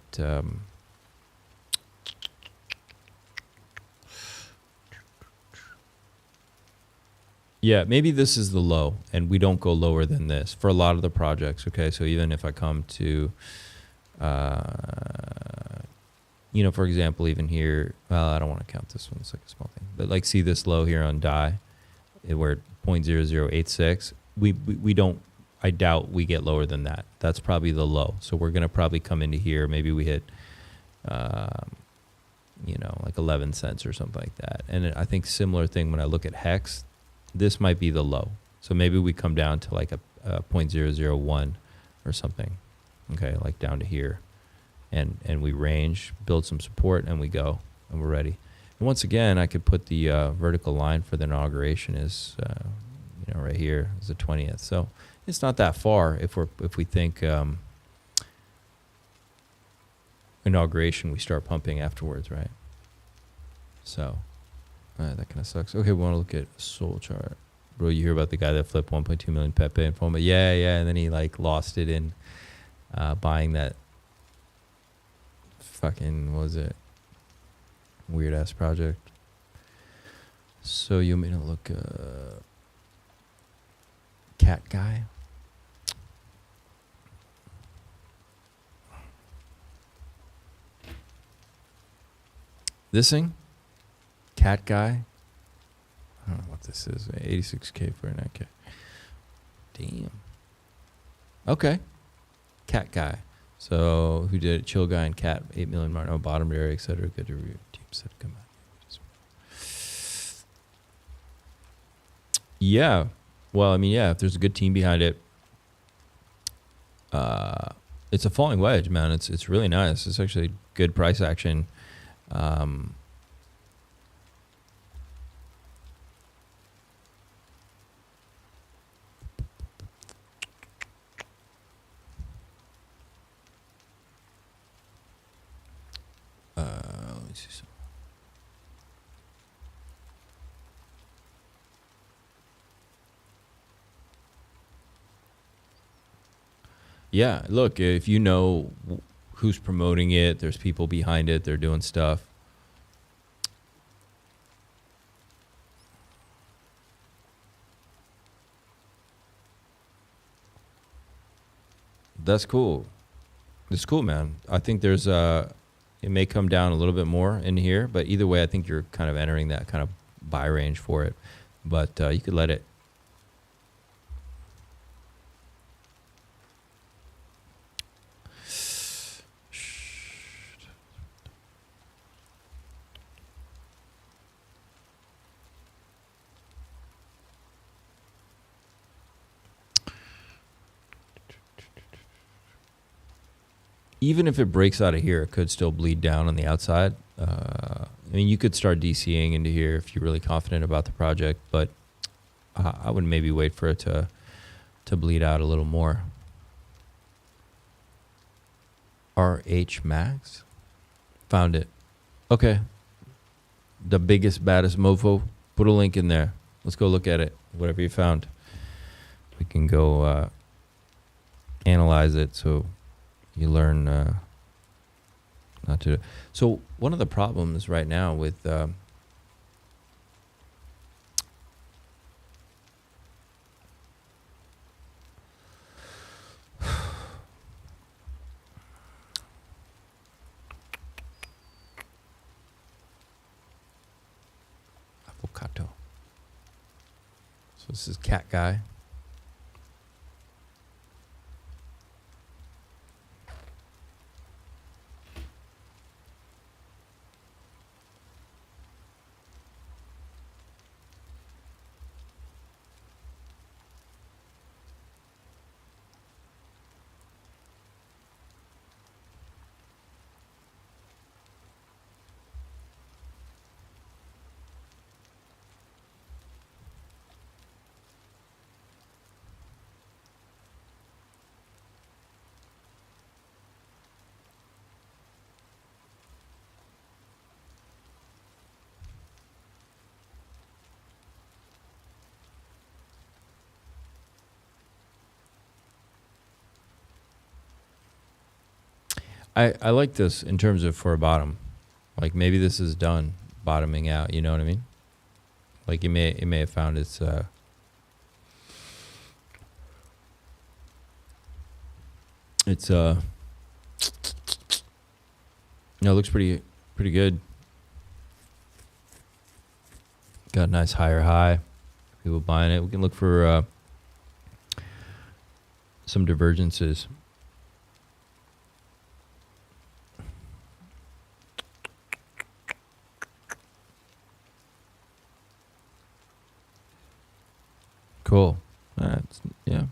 yeah, maybe this is the low, and we don't go lower than this for a lot of the projects, okay? So even if I come to, you know, for example, even here, well, I don't want to count this one. It's like a small thing. But like see this low here on DAI, we're at 0.0086. We don't, I doubt we get lower than that. That's probably the low. So we're going to probably come into here. Maybe we hit, you know, like 11 cents or something like that. And I think similar thing when I look at Hex, this might be the low. So maybe we come down to like a 0.001 or something. Okay, like down to here. And we range, build some support, and we go, and we're ready. And once again, I could put the vertical line for the inauguration is, you know, right here is the 20th. So it's not that far if we think inauguration, we start pumping afterwards, right? So that kind of sucks. Okay, we want to look at Soul Chart. Bro, you hear about the guy that flipped 1.2 million Pepe in FOMO? Yeah, and then he like lost it in buying that fucking, what was it? Weird ass project. So you want me to look Cat Guy? This thing? Cat Guy? I don't know what this is. 86K for an 9K. Damn. Okay. Cat Guy. So who did it? Chill Guy and Cat, 8 million Martin, bottom area, etc. Good to review. Team said come out. Yeah. Well, I mean, yeah, if there's a good team behind it, it's a falling wedge, man. It's really nice. It's actually good price action. me see some. Yeah, look, if you know who's promoting it, there's people behind it, they're doing stuff. That's cool. It's cool, man. I think there's it may come down a little bit more in here, but either way, I think you're kind of entering that kind of buy range for it. But you could let it. Even if it breaks out of here, it could still bleed down on the outside. I mean, you could start DCing into here if you're really confident about the project, but I would maybe wait for it to bleed out a little more. RH Max? Found it. Okay. The biggest, baddest mofo. Put a link in there. Let's go look at it. Whatever you found. We can go analyze it so you learn not to. So one of the problems right now with avocado. So this is cat guy. I like this in terms of for a bottom. Like maybe this is done bottoming out, you know what I mean? Like it may have found its no, it looks pretty good. Got a nice higher high. People buying it. We can look for some divergences. Cool. Yeah.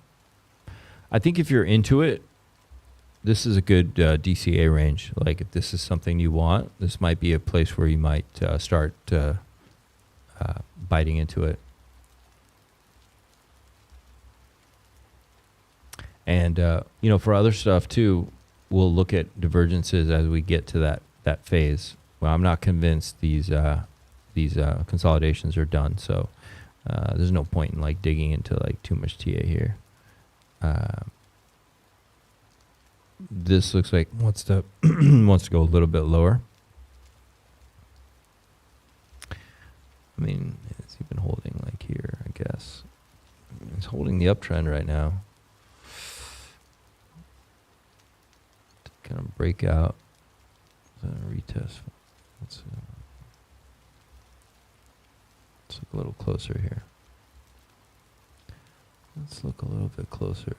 I think if you're into it, this is a good DCA range. Like if this is something you want, this might be a place where you might start biting into it. And, you know, for other stuff too, we'll look at divergences as we get to that phase. Well, I'm not convinced these consolidations are done. So there's no point in like digging into like too much TA here. This looks like wants to go a little bit lower. I mean, it's even holding like here, I guess. It's holding the uptrend right now. Kind of break out. Retest. Let's look a little closer here. Let's look a little bit closer.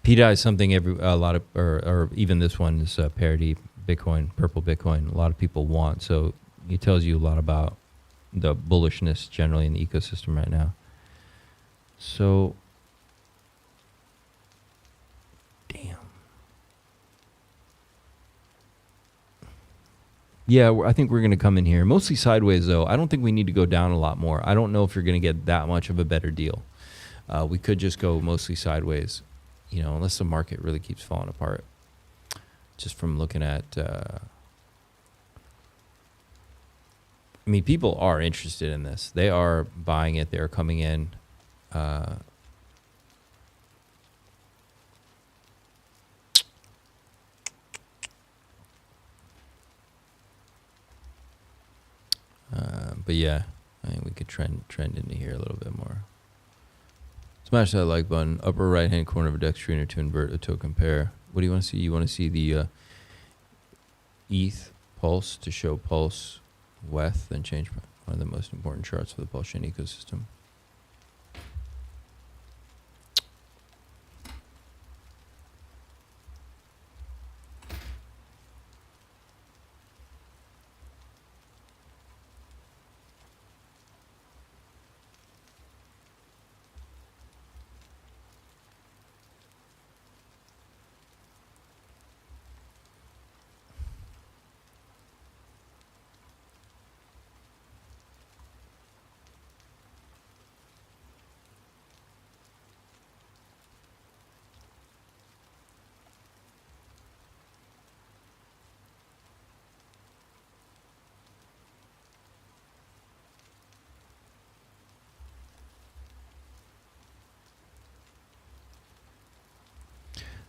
pDAI is something a lot of, or even this one is parity Bitcoin, purple Bitcoin. A lot of people want. So it tells you a lot about the bullishness generally in the ecosystem right now. So, damn. Yeah, I think we're going to come in here mostly sideways, though. I don't think we need to go down a lot more. I don't know if you're going to get that much of a better deal. We could just go mostly sideways, you know, unless the market really keeps falling apart. Just from looking at, I mean, people are interested in this. They are buying it. They're coming in. But yeah, I think we could trend into here a little bit more. Smash that like button. Upper right hand corner of a deck screener to invert a token pair. What do you want to see? You want to see the ETH pulse to show pulse WETH, then change one of the most important charts for the PulseChain ecosystem.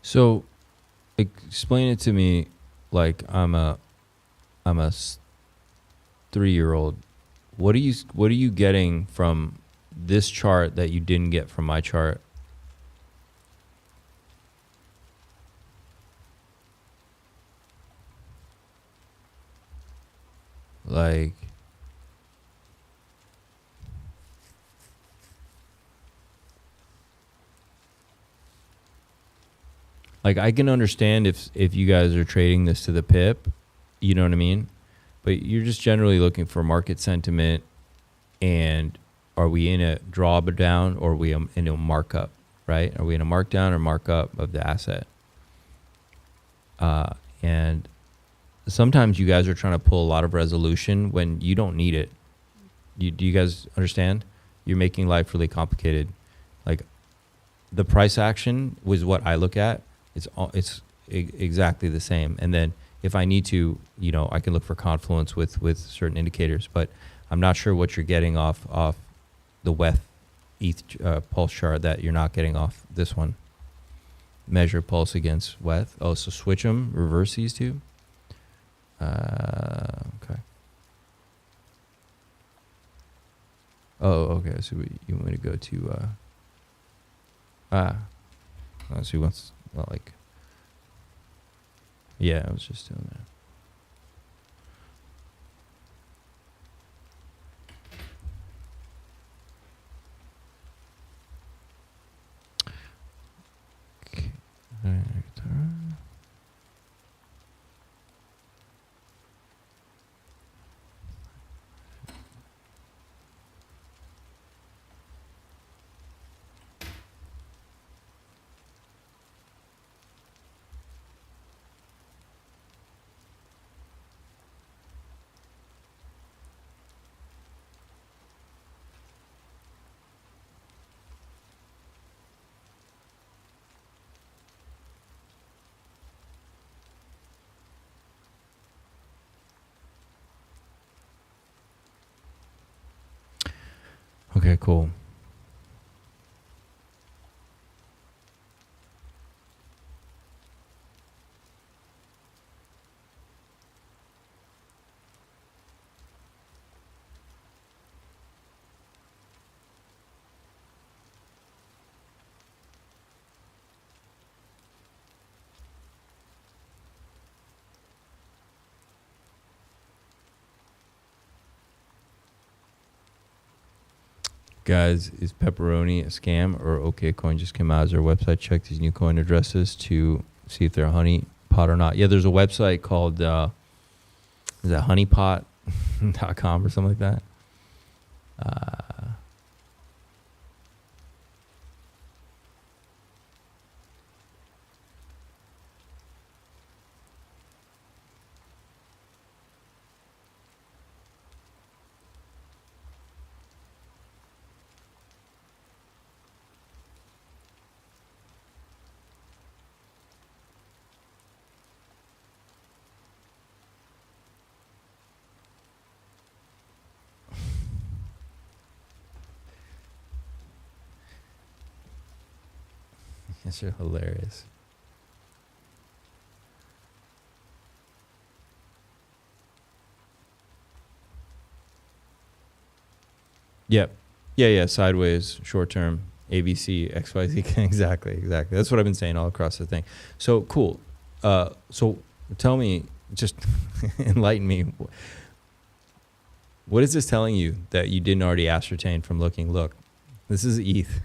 So, explain it to me like I'm a 3-year-old. What are you getting from this chart that you didn't get from my chart? Like, I can understand if you guys are trading this to the pip, you know what I mean? But you're just generally looking for market sentiment, and are we in a drawdown or are we in a markup, right? Are we in a markdown or markup of the asset? And sometimes you guys are trying to pull a lot of resolution when you don't need it. Do you guys understand? You're making life really complicated. Like, the price action was what I look at. It's exactly the same. And then if I need to, you know, I can look for confluence with certain indicators, but I'm not sure what you're getting off the WETH ETH pulse chart that you're not getting off this one. Measure pulse against WETH. Oh, so switch them, reverse these two. Okay. Oh, okay. So you want me to go to so he wants, well, like, yeah, I was just doing that. Okay. Okay, cool. Guys, is pepperoni a scam or OKCoin just came out as their website? Check these new coin addresses to see if they're a honey pot or not. Yeah, there's a website called is that Honeypot? .com or something like that. Yes, you're hilarious. Yep. Yeah. Sideways, short term, ABC, XYZ. Exactly. That's what I've been saying all across the thing. So cool. So tell me, just enlighten me. What is this telling you that you didn't already ascertain from looking? Look, this is ETH.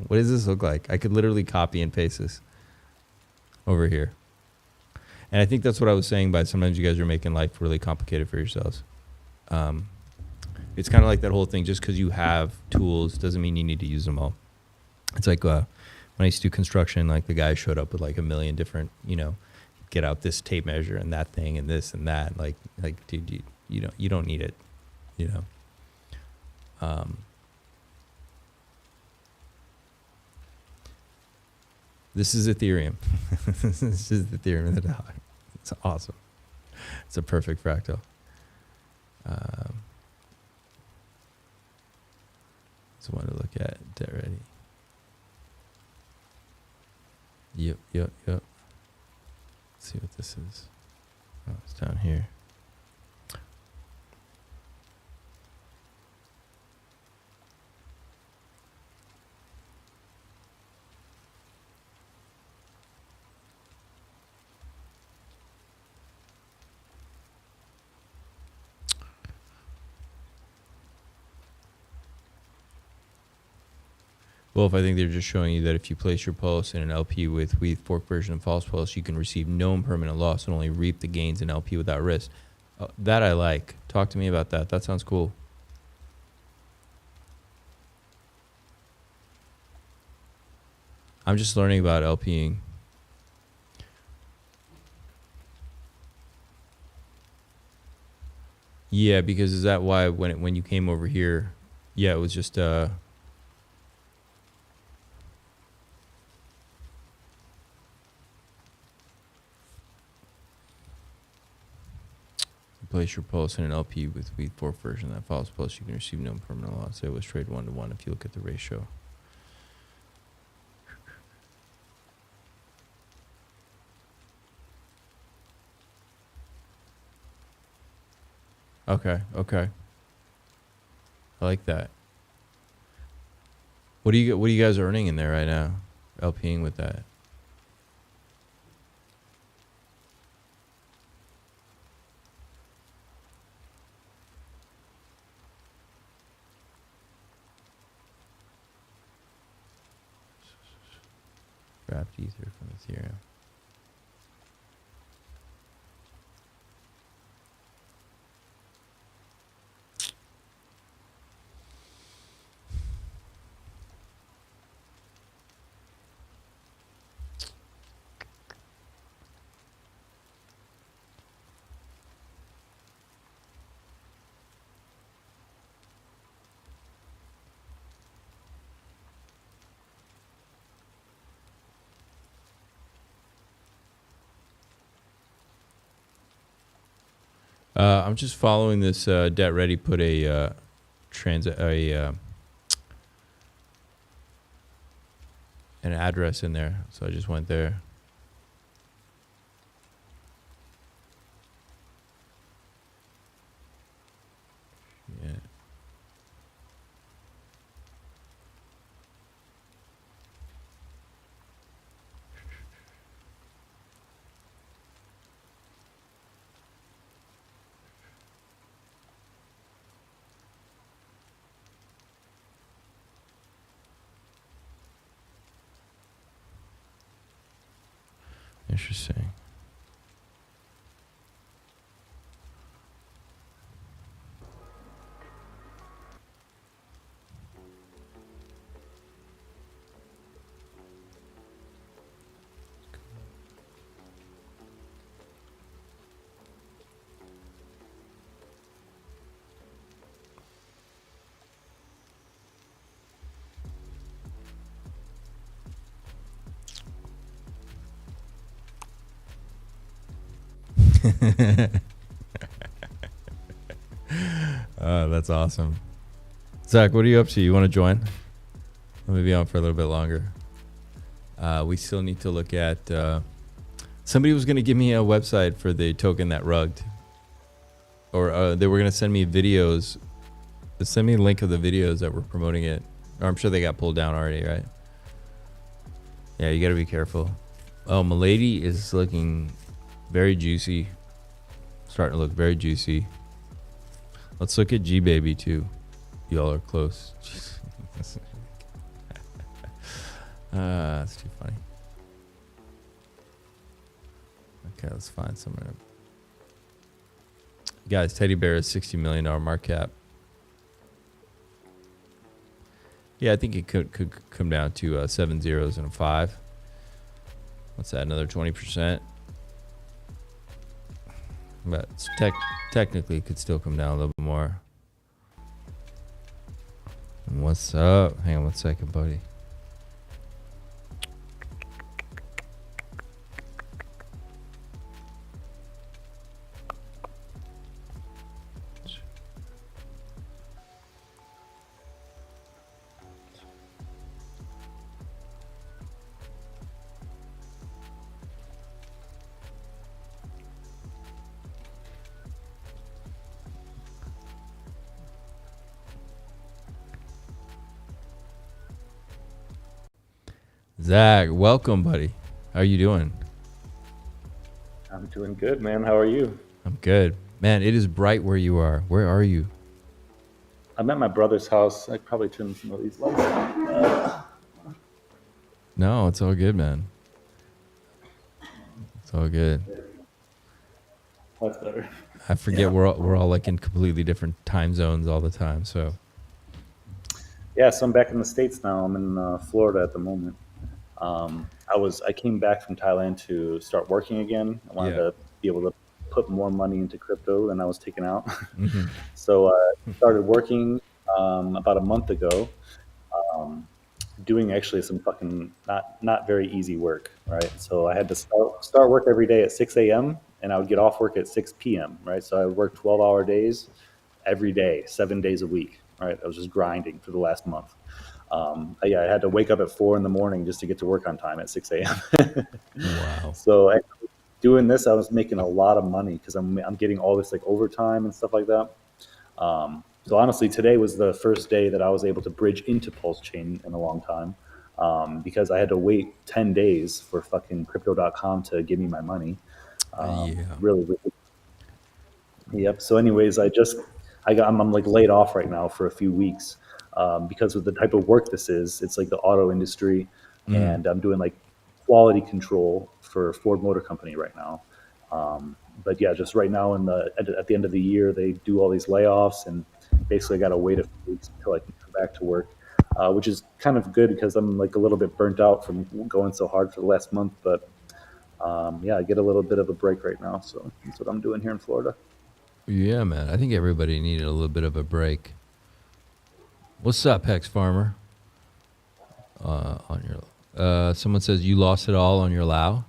What does this look like? I could literally copy and paste this over here. And I think that's what I was saying by sometimes you guys are making life really complicated for yourselves. It's kind of like that whole thing. Just because you have tools doesn't mean you need to use them all. It's like when I used to do construction, like the guy showed up with like a million different, get out this tape measure and that thing and this and that. Like dude, you don't need it, This is Ethereum. This is the theorem of the dollar. It's awesome. It's a perfect fractal. So I want to look at debt ready. Yep. Let's see what this is. Oh, it's down here. Well, if I think they're just showing you that if you place your pulse in an LP with Weave fork version of false pulse, you can receive no permanent loss and only reap the gains in LP without risk. That I like. Talk to me about that. That sounds cool. I'm just learning about LPing. Yeah, because is that why when you came over here, yeah, it was just place your pulse in an LP with Weave fork version that follows pulse, you can receive no permanent loss. It was trade 1-to-1 if you look at the ratio. Okay. I like that. What are you guys earning in there right now? LPing with that. Wrapped ether from Ethereum. I'm just following this. Debt Ready put an address in there, so I just went there. Yeah. Interesting. That's awesome. Zach, what are you up to? You want to join? Let me be on for a little bit longer. We still need to look at... somebody was going to give me a website for the token that rugged. Or they were going to send me videos. Send me a link of the videos that were promoting it. Or I'm sure they got pulled down already, right? Yeah, you got to be careful. Oh, Milady is looking very juicy. Starting to look very juicy. Let's look at G Baby too. Y'all are close. That's too funny. Okay, let's find somewhere. Guys, Teddy Bear is $60 million market cap. Yeah, I think it could come down to 7 zeros and a 5. What's that? Another 20%. But technically, it could still come down a little bit more. And what's up? Hang on 1 second, buddy. Zach, welcome, buddy. How are you doing? I'm doing good, man. How are you? I'm good. Man, it is bright where you are. Where are you? I'm at my brother's house. I probably turned some of these lights on. No, it's all good, man. It's all good. That's better. I forget we're all like in completely different time zones all the time. So Yeah, so I'm back in the States now. I'm in Florida at the moment. I came back from Thailand to start working again. I wanted to be able to put more money into crypto than I was taking out. So I started working about a month ago, doing actually some fucking not very easy work, right? So I had to start work every day at 6 a.m. and I would get off work at 6 p.m., right? So I would work 12-hour days every day, 7 days a week, right? I was just grinding for the last month. I had to wake up at 4 in the morning just to get to work on time at 6 a.m. wow. So doing this, I was making a lot of money because I'm getting all this like overtime and stuff like that. So honestly, today was the first day that I was able to bridge into PulseChain in a long time, because I had to wait 10 days for fucking crypto.com to give me my money. Really. Yep. So anyways, I'm like laid off right now for a few weeks. Because of the type of work this is. It's like the auto industry, and I'm doing like quality control for Ford Motor Company right now. But yeah, just right now at the end of the year, they do all these layoffs, and basically I got to wait a few weeks until I can come back to work, which is kind of good because I'm like a little bit burnt out from going so hard for the last month. But I get a little bit of a break right now, so that's what I'm doing here in Florida. Yeah, man. I think everybody needed a little bit of a break. What's up, Hex Farmer? On your, someone says you lost it all on your Lao.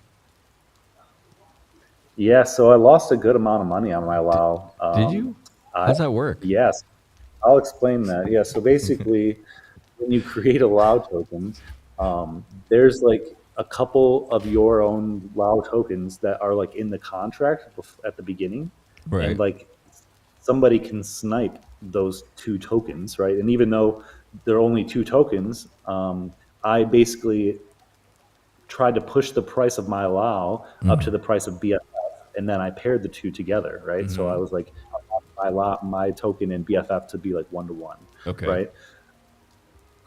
Yeah, so I lost a good amount of money on my Lao. Did you? How's that work? Yes, I'll explain that. Yeah, so basically, when you create a Lao token, there's like a couple of your own Lao tokens that are like in the contract at the beginning, right? And like somebody can snipe those 2 tokens, right? And even though there are only 2 tokens, I basically tried to push the price of my Lao up to the price of BFF, and then I paired the 2 together, right? So I was like, I want my token and BFF to be like 1-to-1, okay, right?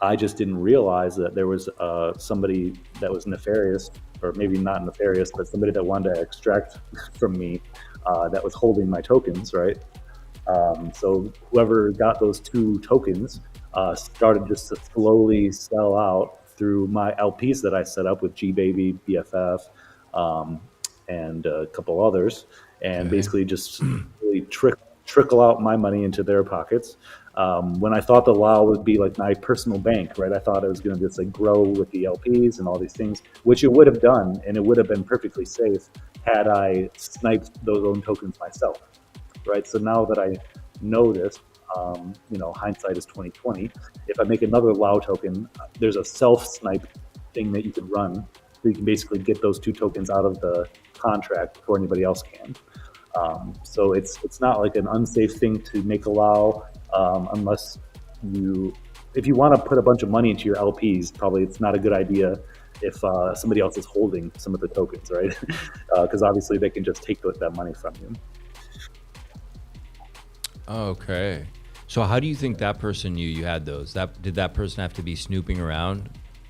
I just didn't realize that there was somebody that was nefarious, or maybe not nefarious, but somebody that wanted to extract from me that was holding my tokens, right? So whoever got those 2 tokens started just to slowly sell out through my LPs that I set up with G-Baby, BFF, and a couple others, and basically just really trickle out my money into their pockets. When I thought the Lao would be like my personal bank, right? I thought it was going to just like grow with the LPs and all these things, which it would have done, and it would have been perfectly safe. had I sniped those own tokens myself, right? So now that I know this, hindsight is 2020. If I make another Lao token, there's a self snipe thing that you can run, so you can basically get those two tokens out of the contract before anybody else can. So it's not like an unsafe thing to make a Lao, unless if you want to put a bunch of money into your LPs, probably it's not a good idea if somebody else is holding some of the tokens, right? Because obviously they can just take that money from you. Okay. So how do you think that person knew you had those? Did that person have to be snooping around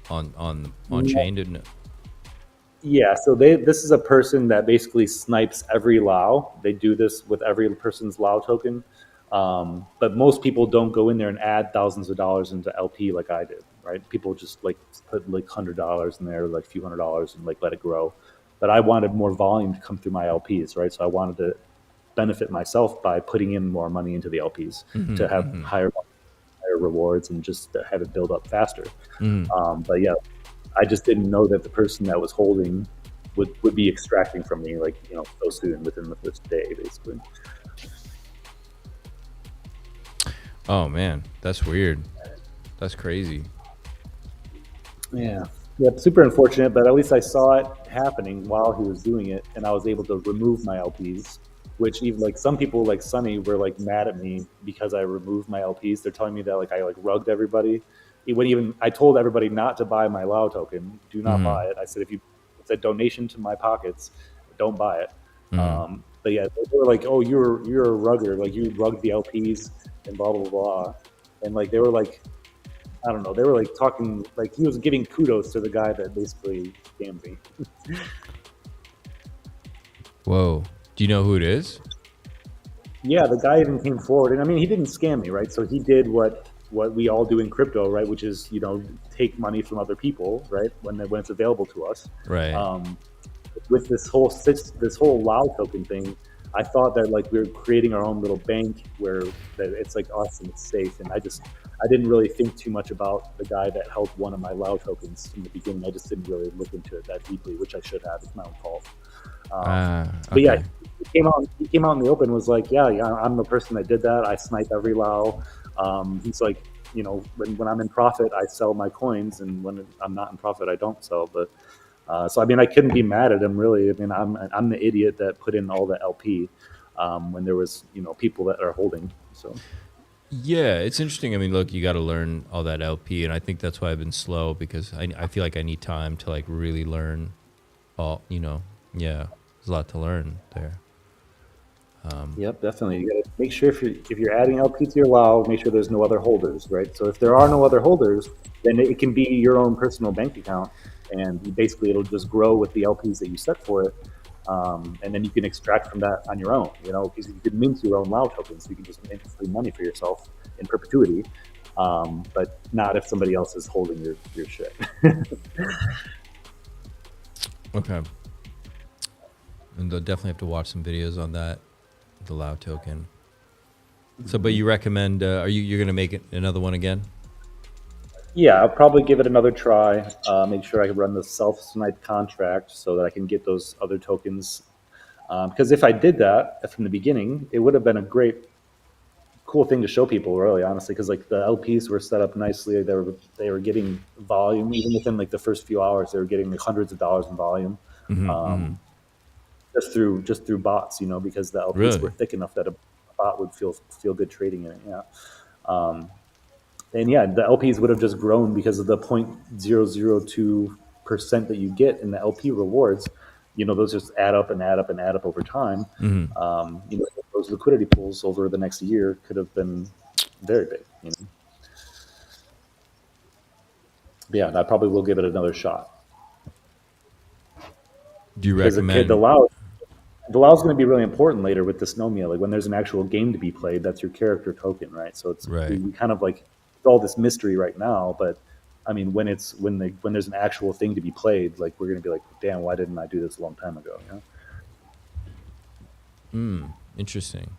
on chain? Didn't it? Yeah, so this is a person that basically snipes every Lao. They do this with every person's Lao token. But most people don't go in there and add thousands of dollars into LP like I did, right? People just like put like $100 in there, like a few $100s, and like let it grow. But I wanted more volume to come through my LPs, right? So I wanted to benefit myself by putting in more money into the LPs to have higher rewards and just to have it build up faster. But yeah, I just didn't know that the person that was holding would be extracting from me, like, so soon within the first day, basically. Oh man, that's weird. That's crazy. Yeah, super unfortunate, but at least I saw it happening while he was doing it, and I was able to remove my LPs. Which even like some people like Sunny were like mad at me because I removed my LPs. They're telling me that like I like rugged everybody. I told everybody not to buy my Lao token. Do not buy it. I said it's a donation to my pockets, don't buy it. But yeah, they were like, oh, you're a rugger, like you rugged the LPs and blah blah blah, and like they were like, I don't know, they were like talking like he was giving kudos to the guy that basically scammed me. Whoa. Do you know who it is? Yeah, the guy even came forward, and I mean, he didn't scam me, right? So he did what we all do in crypto, right? Which is, take money from other people, right? When it's available to us. Right. With this whole Lao token thing, I thought that like we were creating our own little bank where that it's like us and it's safe. And I didn't really think too much about the guy that held one of my Lao tokens in the beginning. I just didn't really look into it that deeply, which I should have. It's my own fault. Okay. But yeah, he came out in the open and was like, yeah, I'm the person that did that. I snipe every Lao. He's like, when I'm in profit, I sell my coins, and when I'm not in profit, I don't sell. But so I mean, I couldn't be mad at him really. I mean, I'm the idiot that put in all the LP when there was people that are holding. So yeah, it's interesting. I mean, look, you got to learn all that LP, and I think that's why I've been slow, because I feel like I need time to like really learn all. Yeah, there's a lot to learn there. Yep, definitely. You got to make sure if you're adding LP to your Lao, make sure there's no other holders, right? So if there are no other holders, then it can be your own personal bank account, and basically it'll just grow with the LPs that you set for it, and then you can extract from that on your own. Because you can mint your own Lao tokens, you can just mint free money for yourself in perpetuity, but not if somebody else is holding your shit. Okay. And they'll definitely have to watch some videos on that, the Lao token. So, but you recommend, you're going to make it another one again? Yeah, I'll probably give it another try. Make sure I can run the self-snipe contract so that I can get those other tokens. Because if I did that from the beginning, it would have been a cool thing to show people, really, honestly. Because like the LPs were set up nicely. They were getting volume even within like the first few hours. They were getting like hundreds of dollars in volume. Just through bots, because the LPs were thick enough that a bot would feel good trading in it. Yeah. And yeah, the LPs would have just grown because of the 0.002% that you get in the LP rewards. Those just add up and add up and add up over time. Those liquidity pools over the next year could have been very big. But yeah, I probably will give it another shot. Do you recommend the Lao is going to be really important later with Dysnomia. Like when there's an actual game to be played, that's your character token, right? So it's right. We kind of like all this mystery right now, but I mean, when there's an actual thing to be played, like we're going to be like, damn, why didn't I do this a long time ago? Interesting.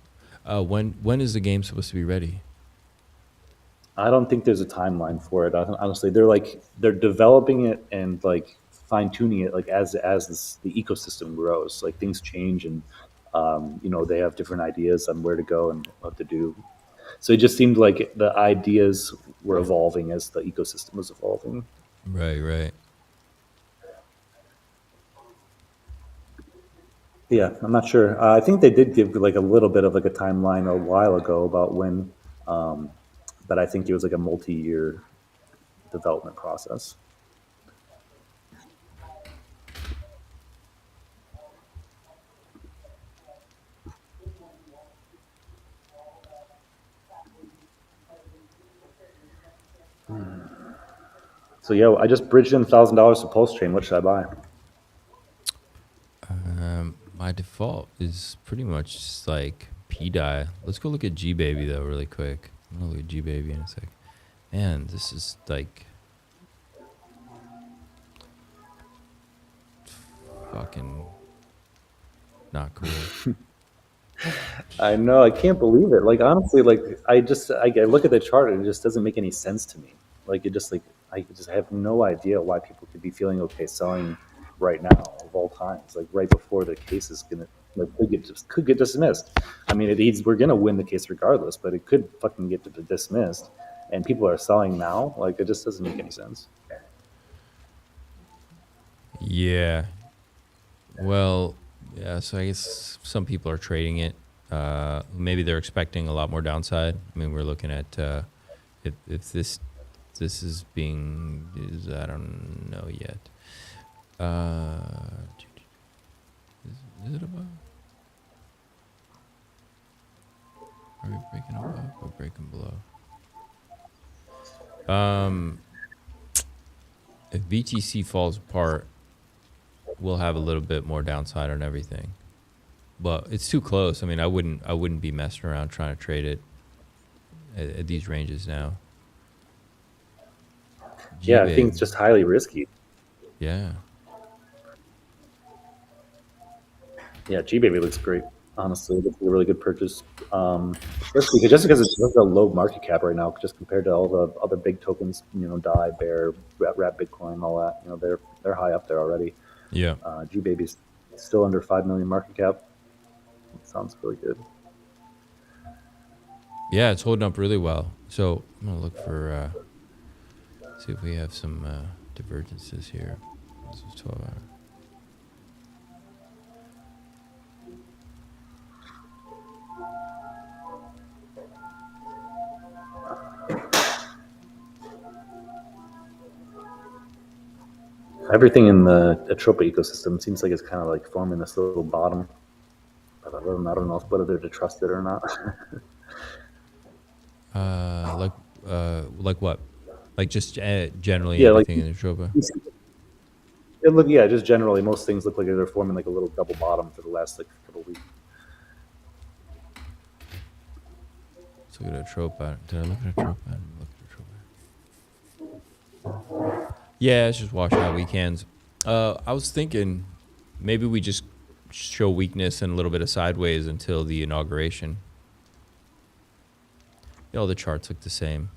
When is the game supposed to be ready? I don't think there's a timeline for it. Honestly, they're developing it and like fine tuning it like as the ecosystem grows. Like things change, and they have different ideas on where to go and what to do. So it just seemed like the ideas were evolving as the ecosystem was evolving. Right. Yeah, I'm not sure. I think they did give like a little bit of like a timeline a while ago about when, but I think it was like a multi-year development process. So yeah, I just bridged in $1,000 to PulseChain. What should I buy? My default is pretty much just like pDAI. Let's go look at G-Baby though really quick. I'm gonna look at G-Baby in a sec. Man, this is like fucking not cool. I know, I can't believe it. Like honestly, like I look at the chart and it just doesn't make any sense to me. Like it just like I just have no idea why people could be feeling okay selling right now of all times, like right before the case is gonna could get dismissed. I mean, we're gonna win the case regardless, but it could fucking get dismissed, and people are selling now. Like it just doesn't make any sense. Yeah. Well, yeah, so I guess some people are trading it. Maybe they're expecting a lot more downside. I mean, we're looking at if this is I don't know yet. Is it above? Are we breaking above or breaking below? If BTC falls apart, we'll have a little bit more downside on everything, but it's too close. I mean, I wouldn't be messing around trying to trade it at these ranges now. Yeah, I think it's just highly risky. Yeah. Yeah, G-Baby looks great. Honestly, it looks like a really good purchase. Especially just because it's such a low market cap right now, just compared to all the other big tokens, DAI, Bear, Wrap Bitcoin, all that. They're high up there already. Yeah. G-Baby's still under 5 million market cap. It sounds really good. Yeah, it's holding up really well. So I'm gonna look for see if we have some divergences here. This is 12 hour. Everything in the Atropa ecosystem seems like it's kind of like forming this little bottom. But I don't know whether to trust it or not. Like what? Like just generally Yeah, everything like, in Atropa? Just generally, most things look like they're forming like a little double bottom for the last like couple weeks. Let's look at Atropa. Did I look at Atropa? I didn't look at Atropa. Yeah, it's just washout weekends. I was thinking maybe we just show weakness and a little bit of sideways until the inauguration. Yeah, all the charts look the same.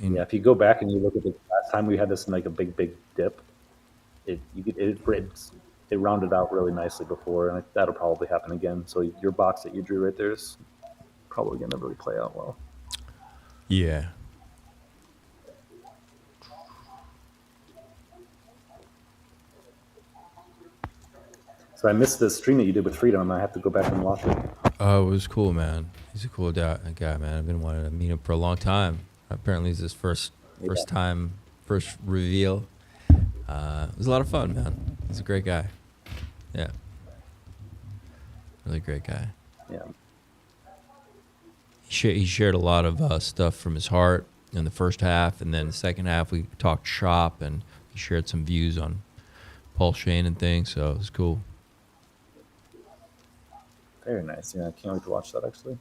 Yeah, if you go back and you look at the last time we had this in like a big dip, it rounded out really nicely before, and that'll probably happen again. So your box that you drew right there is probably going to really play out well. Yeah. So I missed the stream that you did with Freedom. I have to go back and watch it. Oh, it was cool, man. He's a cool guy, man. I've been wanting to meet him for a long time. Apparently, it's his first reveal. It was a lot of fun, man. He's a great guy. Yeah. Really great guy. Yeah. He shared a lot of stuff from his heart in the first half, and then the second half we talked shop, and he shared some views on PulseChain and things, so it was cool. Very nice. Yeah, I can't wait to watch that, actually.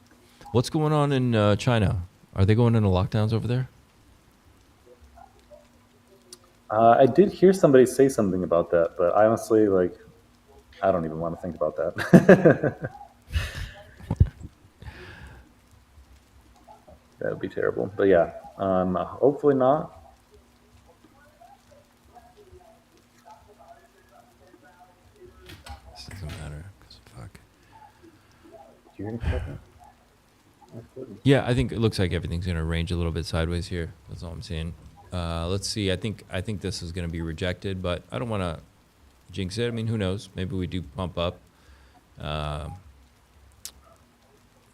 What's going on in China? Are they going into lockdowns over there? I did hear somebody say something about that, but I honestly, I don't even want to think about that. That would be terrible. But yeah, hopefully not. Any second. Yeah, I think it looks like everything's going to range a little bit sideways here. That's all I'm seeing. Let's see. I think this is going to be rejected, but I don't want to jinx it. I mean, who knows? Maybe we do pump up.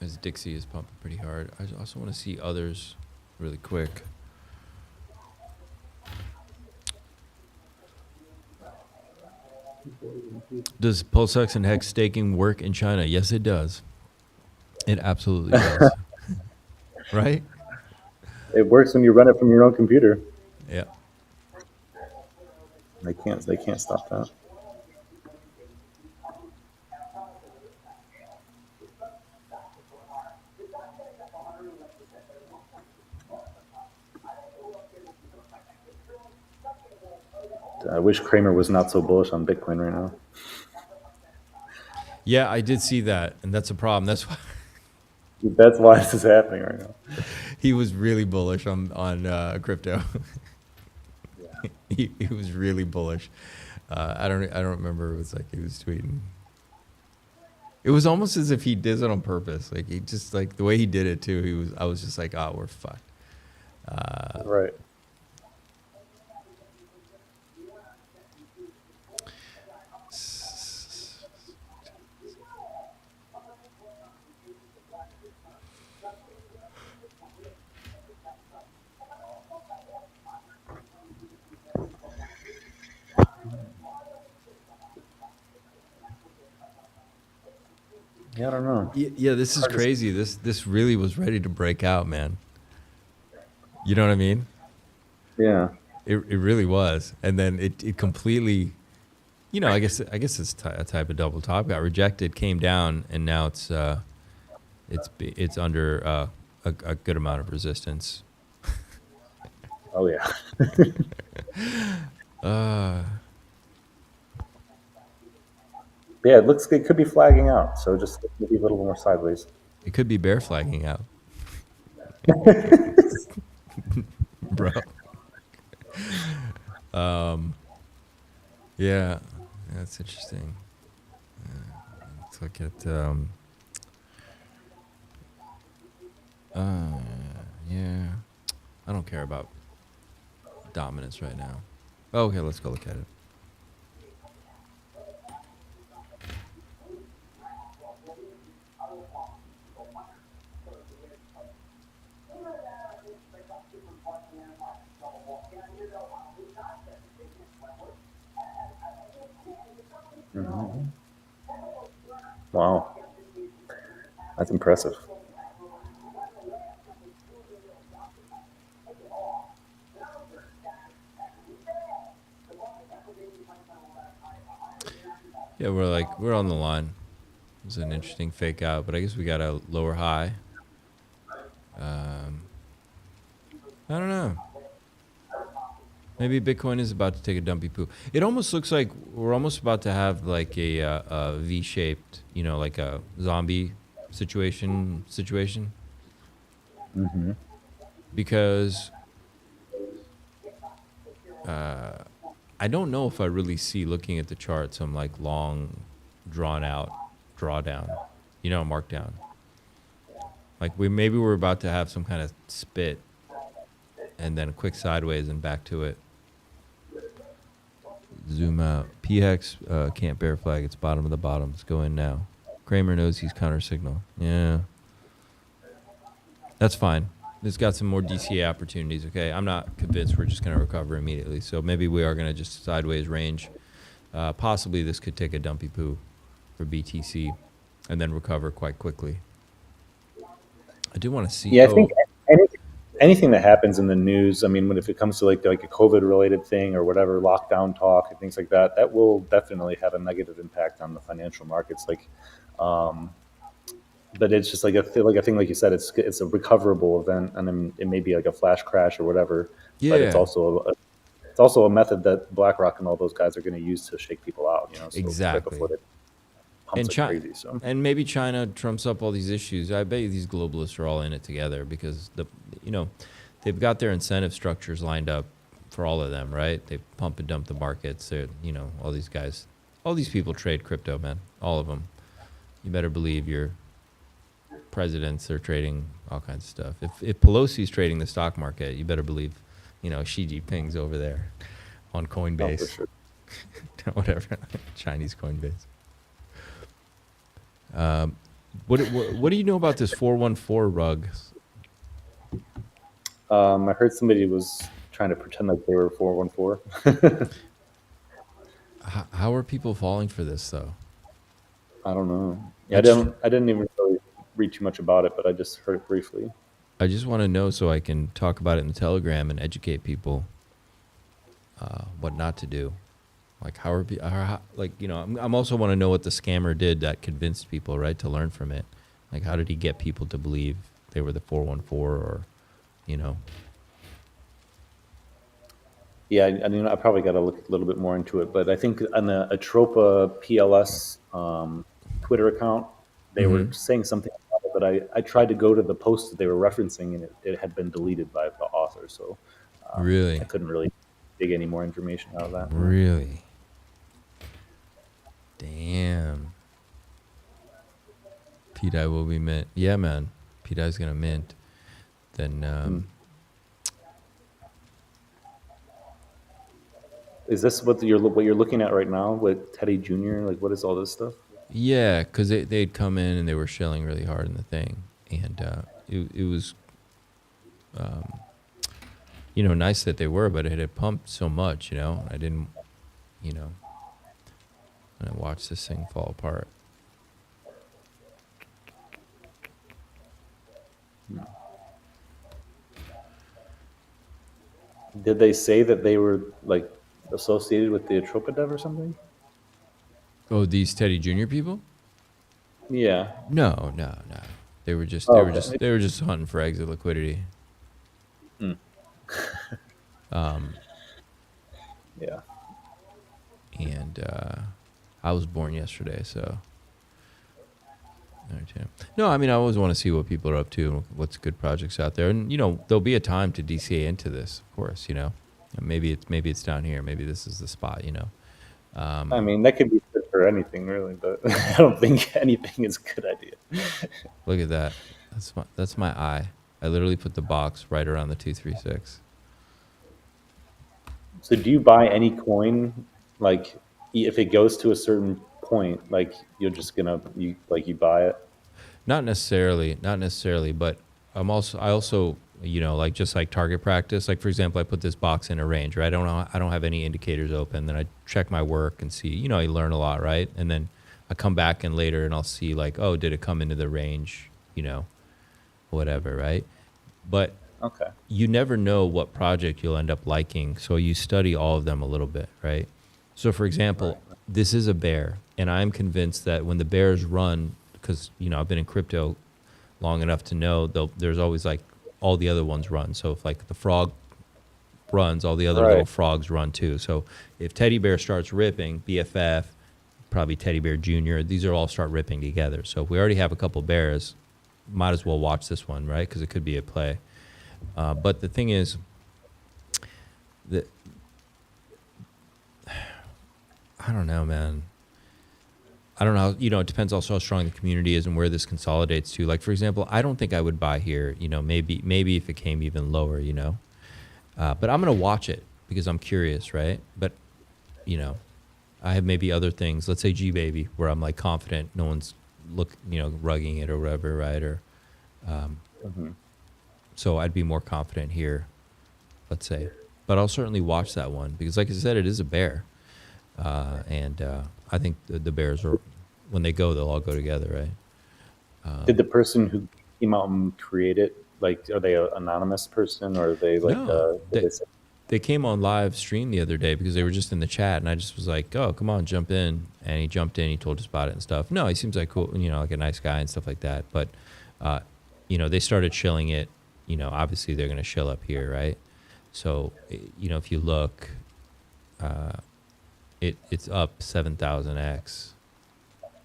As Dixie is pumping pretty hard. I also want to see others really quick. Does PulseX and Hex staking work in China? Yes, it does. It absolutely does. Right? It works when you run it from your own computer. Yeah. They can't stop that. I wish Kramer was not so bullish on Bitcoin right now. Yeah, I did see that, and that's a problem. That's why That's why this is happening right now. he was really bullish on crypto. he was really bullish. I don't remember. It was like he was tweeting. It was almost as if he did it on purpose. Like he just like the way he did it too. I was just like, oh, we're fucked. Right. Yeah, I don't know. Yeah, this is crazy. This really was ready to break out, man. You know what I mean? Yeah. It really was, and then it completely, you know, I guess it's a type of double top. Got rejected, came down, and now it's under a good amount of resistance. Oh yeah. Yeah, it could be flagging out. So just maybe a little more sideways. It could be bear flagging out, bro. Yeah, that's interesting. Let's look at yeah. I don't care about dominance right now. Okay, let's go look at it. Mm-hmm. Wow. That's impressive. Yeah, we're on the line. It was an interesting fake out, but I guess we got a lower high. I don't know. Maybe Bitcoin is about to take a dumpy poo. It almost looks like we're almost about to have like a V-shaped, you know, like a zombie situation. Mm-hmm. Because I don't know if I really see, looking at the chart, some like long, drawn out drawdown, you know, markdown. Like we're about to have some kind of spit, and then a quick sideways and back to it. Zoom out. PX can't bear flag. It's bottom of the bottom. Let's go in now. Kramer knows he's counter signal. Yeah. That's fine. It's got some more DCA opportunities, okay? I'm not convinced we're just going to recover immediately. So maybe we are going to just sideways range. Possibly this could take a dumpy poo for BTC and then recover quite quickly. I do want to see. Yeah, I think anything that happens in the news, I mean, if it comes to like a COVID-related thing or whatever, lockdown talk and things like that, that will definitely have a negative impact on the financial markets. Like, but it's just like I feel like like you said, it's a recoverable event, and then it may be like a flash crash or whatever. Yeah. But it's also a method that BlackRock and all those guys are going to use to shake people out. You know, so exactly. Right before it pumps like crazy. So. And maybe China trumps up all these issues. I bet you these globalists are all in it together because they've got their incentive structures lined up for all of them, right? They pump and dump the markets. They're, all these guys, all these people trade crypto, man. All of them. You better believe you're presidents are trading all kinds of stuff. If Pelosi's trading the stock market, you better believe, Xi Jinping's over there on Oh, for Coinbase, sure. whatever, Chinese Coinbase. What do you know about this 414 rug? I heard somebody was trying to pretend like they were 414. How are people falling for this though? I don't know. Yeah, I That's- didn't even really read too much about it, but I just heard it briefly. I just want to know so I can talk about it in the Telegram and educate people what not to do. Like I'm also want to know what the scammer did that convinced people, right, to learn from it. Like how did he get people to believe they were the 414 or, Yeah, I mean, I probably got to look a little bit more into it, but I think on the Atropa PLS Twitter account, they were saying something about it, but I tried to go to the post that they were referencing, and it had been deleted by the author, so Really? I couldn't really dig any more information out of that. Really? Damn. pDAI will be mint. Yeah, man. pDAI's gonna mint. Then Is this what you're looking at right now with Teddy Jr.? Like, what is all this stuff? yeah, because they'd come in and they were shelling really hard in the thing, and it was nice that they were, but it had pumped so much, I didn't, and I watched this thing fall apart. Did they say that they were like associated with the Atropa Dev or something? Oh, these Teddy Jr. people? Yeah. No. They were just Oh, they were okay. just they were just hunting for exit liquidity. Yeah. And I was born yesterday, so. No, I mean, I always want to see what people are up to, what's good projects out there, and there'll be a time to DCA into this, of course. Maybe it's down here, maybe this is the spot. I mean, that could be good for anything, really, but I don't think anything is a good idea. Look at that. That's my eye. I literally put the box right around the 236. So, do you buy any coin, like, if it goes to a certain point, like, you're just gonna you buy it? Not necessarily, but I also like just like target practice. Like for example, I put this box in a range, right? I don't have any indicators open. Then I check my work and see, I learn a lot, right? And then I come back and later and I'll see like, oh, did it come into the range, whatever, right? But Okay. you never know what project you'll end up liking, so you study all of them a little bit, right? So for example, this is a bear, and I'm convinced that when the bears run, because I've been in crypto long enough to know there's always like all the other ones run. So if like the frog runs, all the other little frogs run too. So if Teddy Bear starts ripping, BFF, probably Teddy Bear Jr., these are all start ripping together. So if we already have a couple bears, might as well watch this one, right? Because it could be a play. But the thing is that I don't know, man. I don't know. It depends also how strong the community is and where this consolidates to. Like, for example, I don't think I would buy here, maybe if it came even lower, but I'm going to watch it because I'm curious, right? But, I have maybe other things, let's say G-Baby, where I'm like confident no one's rugging it or whatever, right? Or, so I'd be more confident here, let's say. But I'll certainly watch that one because, like I said, it is a bear. And I think the bears are, when they go, they'll all go together, right? Did the person who came out and create it, like, are they an anonymous person or are they like? No, they came on live stream the other day because they were just in the chat, and I just was like, "Oh, come on, jump in!" And he jumped in. He told us about it and stuff. No, he seems like cool, like a nice guy and stuff like that. But they started shilling it. Obviously they're going to shill up here, right? So if you look, it's up 7,000x.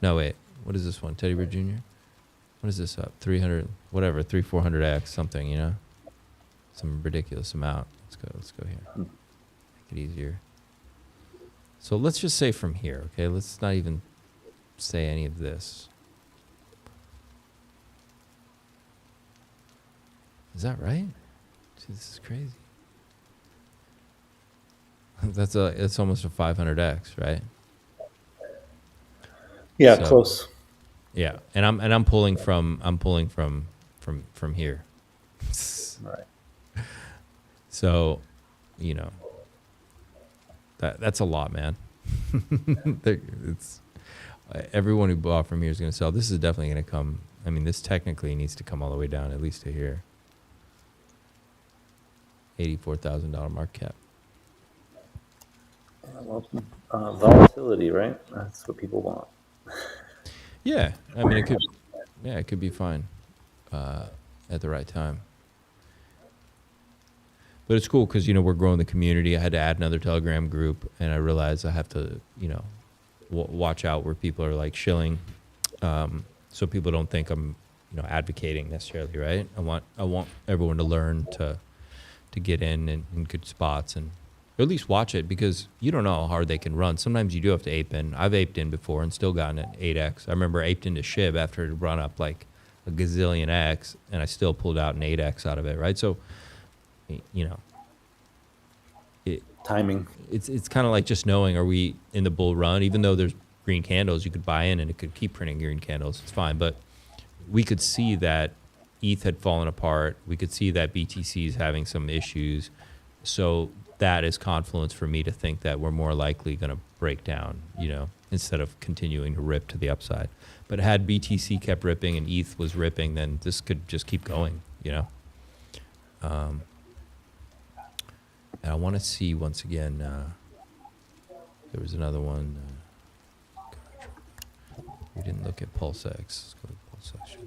No, wait. What is this one? Teddy Bear Jr.? What is this up? 300, whatever, 400x something, Some ridiculous amount. Let's go here. Make it easier. So let's just say from here, okay? Let's not even say any of this. Is that right? Jeez, this is crazy. It's almost a 500x, right? Yeah, So- close. Yeah, and I'm pulling from here. Right. So, you know, that's a lot, man. It's everyone who bought from here is going to sell. This is definitely going to come. I mean, this technically needs to come all the way down at least to here. $84,000 market cap. Well, volatility, right? That's what people want. Yeah, I mean, it could. Yeah, it could be fine at the right time. But it's cool because, you know, we're growing the community. I had to add another Telegram group, and I realized I have to, you know, watch out where people are like shilling, so people don't think I'm, you know, advocating necessarily, right? I want everyone to learn to get in good spots, and or at least watch it, because you don't know how hard they can run. Sometimes you do have to ape in. I've aped in before and still gotten an 8x. I remember aped into SHIB after it had run up like a gazillion x, and I still pulled out an 8x out of it, right? So, you know, Timing. it's kind of like just knowing, are we in the bull run? Even though there's green candles, you could buy in and it could keep printing green candles. It's fine. But we could see that ETH had fallen apart. We could see that BTC is having some issues. So that is confluence for me to think that we're more likely going to break down, you know, instead of continuing to rip to the upside. But had BTC kept ripping and ETH was ripping, then this could just keep going, you know. And I want to see once again, there was another one. We didn't look at PulseX. Let's go to PulseX.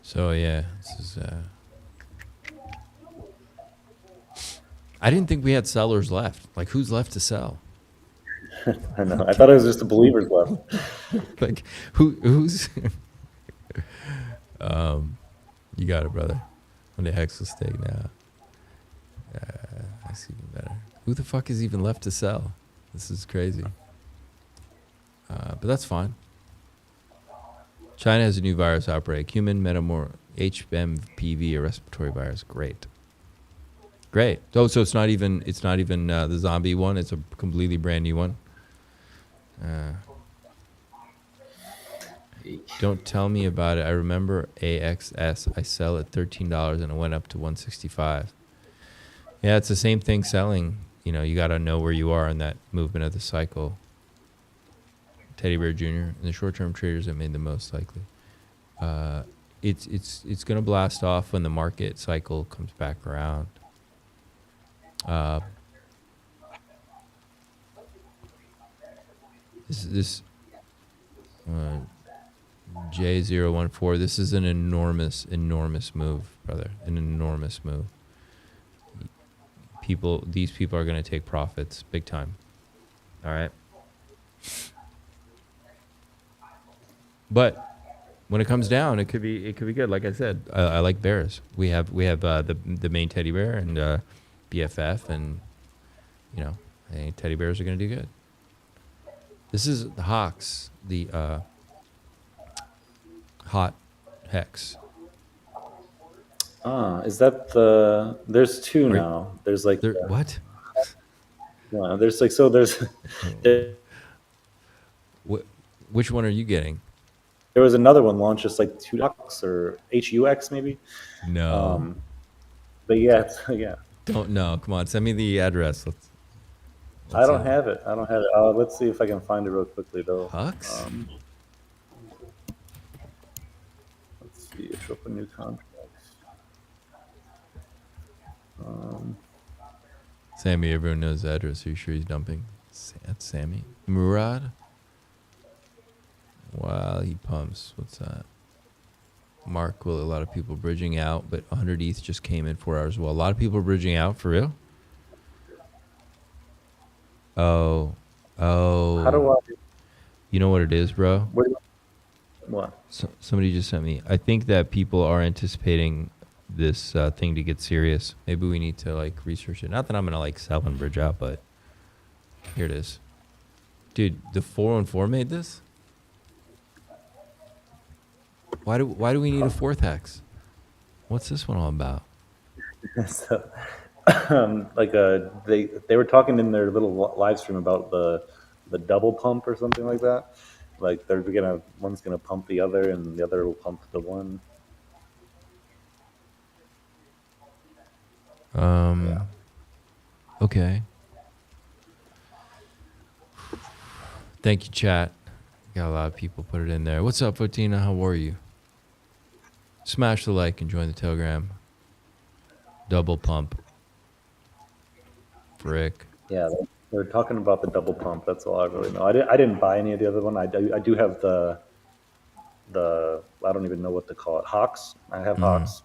So yeah, this is. I didn't think we had sellers left. Like, who's left to sell? I know. I thought it was just the believers left. Like, who's? You got it, brother. On the Hexel stake now. That's even better. Who the fuck is even left to sell? This is crazy. But that's fine. China has a new virus outbreak. Human HMPV, a respiratory virus. Great. Oh, so it's not even the zombie one. It's a completely brand new one. Don't tell me about it. I remember AXS. I sell at $13 and it went up to $165. Yeah, it's the same thing selling. You know, you got to know where you are in that movement of the cycle. Teddy Bear Jr. and the short-term traders that made the most likely. It's going to blast off when the market cycle comes back around. This J014, this is an enormous move, brother. An enormous move. These people are going to take profits big time. All right. But when it comes down, it could be good. Like I said, I like bears. We have the main teddy bear and BFF, and you know, I think teddy bears are going to do good. This is the Hawks, the hot hex. Is that the? There's two now. There's like what? Yeah, there's like there's. Which one are you getting? There was another one launched just like $2 or HUX maybe. No. But yeah, yeah. Don't know. Come on, send me the address. Let's I don't have it. Let's see if I can find it real quickly though. Hux? Let's see. It's open new contracts. Sammy, everyone knows the address. Are you sure he's dumping? That's Sammy. Murad? Wow, he pumps. What's that? Mark, will a lot of people bridging out, but 100 ETH just came in 4 hours. Well, a lot of people are bridging out, for real? Oh. How do I? You know what it is, bro? What? So, somebody just sent me. I think that people are anticipating this thing to get serious. Maybe we need to like research it. Not that I'm gonna like sell and bridge out, but here it is. Dude, the 414 made this? Why do we need a fourth hex? What's this one all about? So, they were talking in their little live stream about the double pump or something like that. Like one's gonna pump the other, and the other will pump the one. Okay. Thank you, chat. Got a lot of people put it in there. What's up, Fotina? How are you? Smash the like and join the Telegram. Double pump. Frick. Yeah, they're talking about the double pump. That's all I really know. I didn't buy any of the other one. I do have the I don't even know what to call it. Hawks. I have Hawks.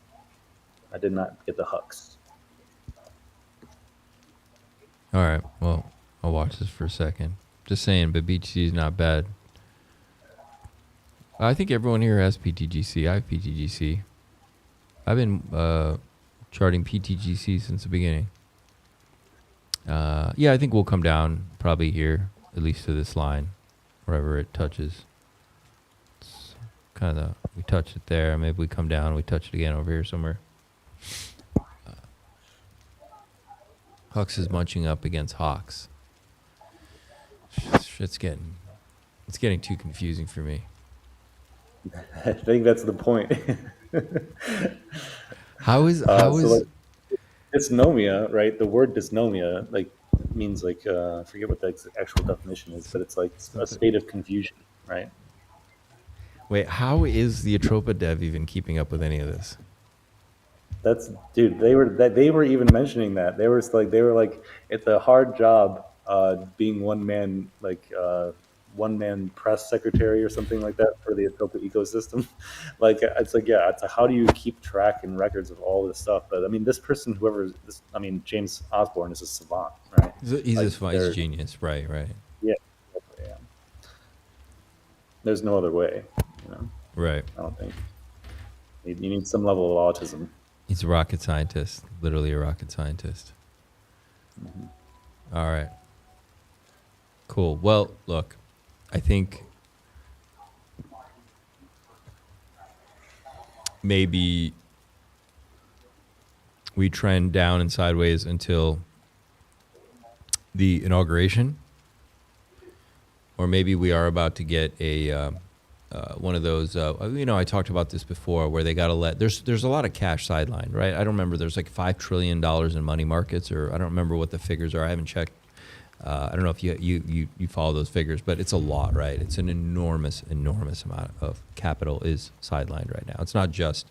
I did not get the Hux. All right. Well, I'll watch this for a second. Just saying, but BTC is not bad. I think everyone here has PTGC. I have PTGC. I've been charting PTGC since the beginning. Yeah, I think we'll come down probably here, at least to this line, wherever it touches. It's kind of, we touch it there. Maybe we come down, we touch it again over here somewhere. Hux is munching up against Hawks. It's getting too confusing for me. I think that's the point. How is like, dysnomia, right? The word dysnomia like means like I forget what the actual definition is, but it's like a state of confusion, right? Wait, how is the Atropa dev even keeping up with any of this? That's dude. They were even mentioning that they were like it's a hard job being one man press secretary or something like that for the Atropa ecosystem. Like it's like how do you keep track and records of all this stuff? But I mean, this person, James Osborne is a savant, right? He's a savant. He's a genius, right? Yeah. There's no other way, Right. I don't think you need some level of autism. He's a rocket scientist, literally a rocket scientist. Mm-hmm. All right. Cool. Well, look, I think maybe we trend down and sideways until the inauguration, or maybe we are about to get a one of those. I talked about this before, where they got to let there's a lot of cash sidelined, right? I don't remember. There's like $5 trillion in money markets, or I don't remember what the figures are. I haven't checked. I don't know if you follow those figures, but it's a lot, right? It's an enormous amount of capital is sidelined right now. It's not just,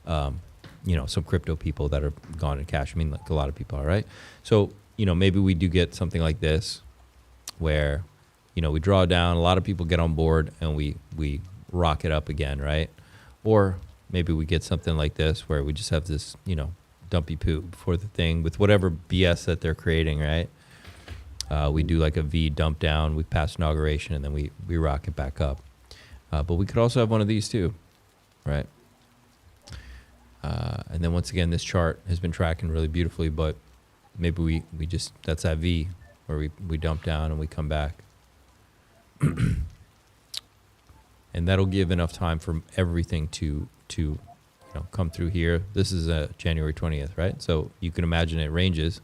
some crypto people that are gone in cash. I mean, like a lot of people are, right? So, maybe we do get something like this where, we draw down, a lot of people get on board and we rock it up again, right? Or maybe we get something like this where we just have this, dumpy poop for the thing with whatever BS that they're creating, right? We do like a V dump down, we pass inauguration, and then we rock it back up. But we could also have one of these too, right? And then once again, this chart has been tracking really beautifully, but maybe we just, that's that V where we dump down and we come back. And that'll give enough time for everything to come through here. This is January 20th, right? So you can imagine it ranges.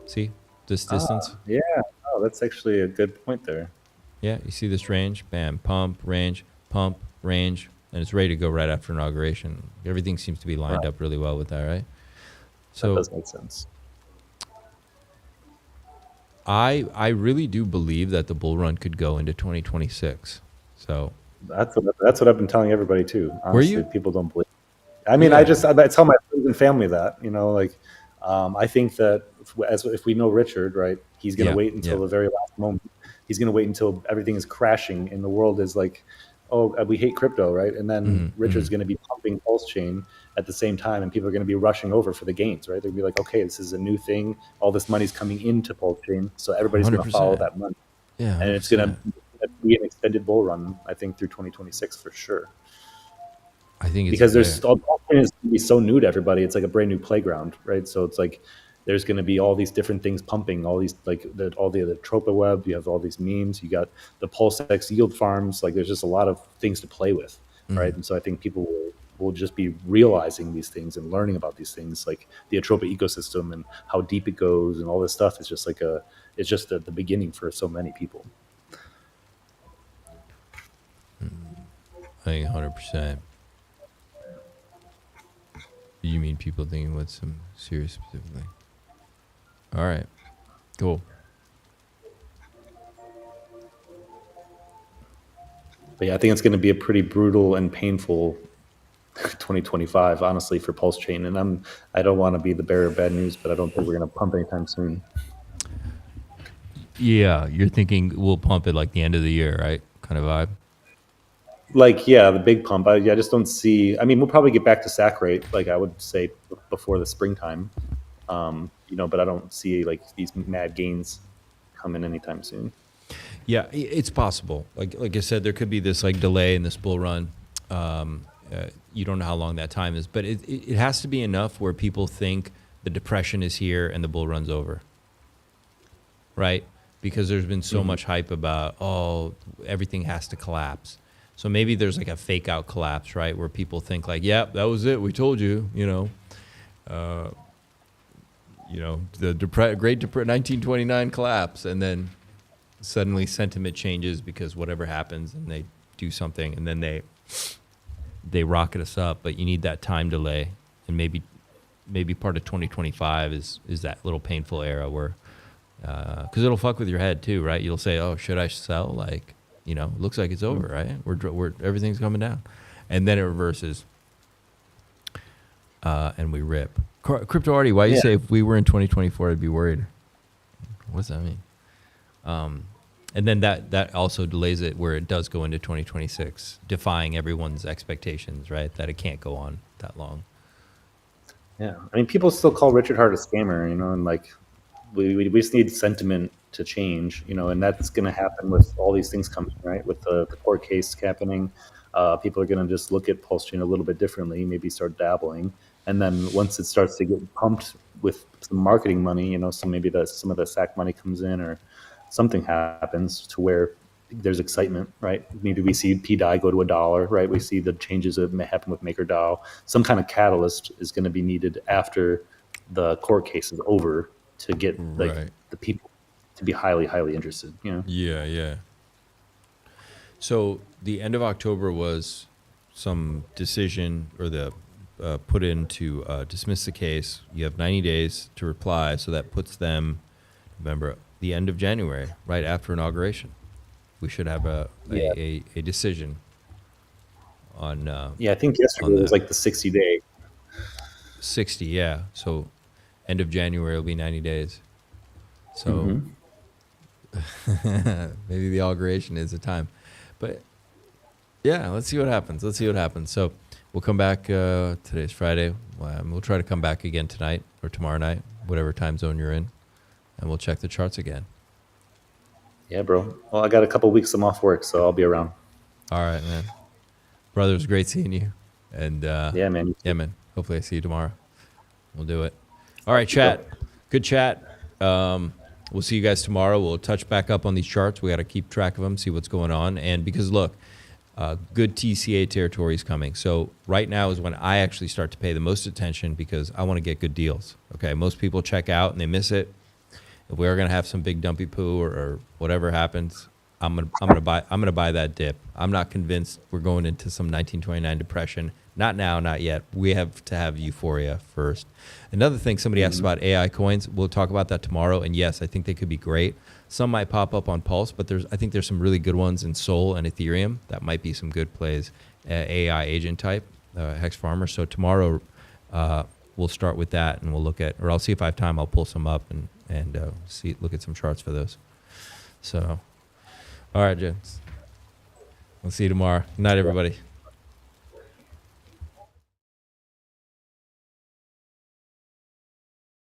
See this distance? Yeah. Oh, that's actually a good point there. Yeah, you see this range? Bam, pump, range, and it's ready to go right after inauguration. Everything seems to be lined up really well with that, right? So that does make sense. I really do believe that the bull run could go into 2026. So that's what I've been telling everybody too. Honestly, Were you? people don't believe. I mean, Yeah. I tell my friends and family that, I think that if we know Richard, right, he's going to wait until the very last moment. He's going to wait until everything is crashing and the world is like, oh, we hate crypto, right? And then Richard's going to be pumping PulseChain at the same time, and people are going to be rushing over for the gains, right? They'll be like, okay, this is a new thing. All this money's coming into PulseChain, so everybody's going to follow that money. Yeah, and it's going to be an extended bull run, I think, through 2026 for sure. I think it's Because there's fair. altcoin is gonna be so new to everybody. It's like a brand new playground, right? So it's like there's going to be all these different things pumping, all these like all the other tropa web. You have all these memes. You got the PulseX yield farms. Like there's just a lot of things to play with, right? And so I think people will just be realizing these things and learning about these things, like the Atropa ecosystem and how deep it goes and all this stuff is just like it's just the beginning for so many people. I think 100%. You mean people thinking what's some serious specifically? All right, cool. But yeah, I think it's going to be a pretty brutal and painful 2025, honestly, for PulseChain. And I don't want to be the bearer of bad news, but I don't think we're going to pump anytime soon. Yeah, you're thinking we'll pump it like the end of the year, right? Kind of vibe. Like, yeah, the big pump. I just don't see. I mean, we'll probably get back to sack rate, like I would say before the springtime. But I don't see like these mad gains coming anytime soon. Yeah, it's possible. Like I said, there could be this like delay in this bull run. You don't know how long that time is, but it has to be enough where people think the depression is here and the bull run's over, right? Because there's been so much hype about, oh, everything has to collapse. So maybe there's like a fake out collapse, right? Where people think like, yeah, that was it. We told you, the Great 1929 collapse. And then suddenly sentiment changes because whatever happens and they do something and then they rocket us up. But you need that time delay. And maybe part of 2025 is that little painful era where, because it'll fuck with your head too, right? You'll say, oh, should I sell? Like, it looks like it's over, right? We're everything's coming down, and then it reverses, and we rip. Crypto Artie, why you say if we were in 2024, I'd be worried? What does that mean? And then that also delays it where it does go into 2026, defying everyone's expectations, right? That it can't go on that long. Yeah, I mean, people still call Richard Hart a scammer, and like we just need sentiment to change, and that's going to happen with all these things coming, right? With the court case happening, people are going to just look at PulseChain a little bit differently, maybe start dabbling, and then once it starts to get pumped with some marketing money, so maybe some of the SAC money comes in or something happens to where there's excitement, right? Maybe we see pDAI go to $1, right? We see the changes that may happen with MakerDAO. Some kind of catalyst is going to be needed after the court case is over to get the people to be highly, highly interested. Yeah. So the end of October was some decision or the put in to dismiss the case. You have 90 days to reply, so that puts them, remember, the end of January, right after inauguration. We should have a decision on. I think yesterday was like the 60-day. 60, yeah. So end of January will be 90 days. So maybe the inauguration is the time. But yeah, let's see what happens. So we'll come back. Today's Friday. We'll try to come back again tonight or tomorrow night, whatever time zone you're in, and we'll check the charts again. Yeah, bro. Well, I got a couple weeks I'm off work, so I'll be around. All right, man. Brother, it was great seeing you. And yeah, man. Hopefully I see you tomorrow. We'll do it. All right, chat. Good chat. We'll see you guys tomorrow. We'll touch back up on these charts. We got to keep track of them, see what's going on. And because, look, good TCA territory is coming. So right now is when I actually start to pay the most attention because I want to get good deals. Okay, most people check out and they miss it. If we are going to have some big dumpy poo or whatever happens, I'm gonna buy that dip. I'm not convinced we're going into some 1929 depression. Not now, not yet. We have to have euphoria first. Another thing, somebody asked about AI coins. We'll talk about that tomorrow. And yes, I think they could be great. Some might pop up on Pulse, but I think there's some really good ones in Sol and Ethereum. That might be some good plays. AI agent type, Hex Farmer. So tomorrow we'll start with that, and we'll look at, or I'll see if I have time. I'll pull some up and look at some charts for those. So, all right, gents. We'll see you tomorrow. Good night, everybody.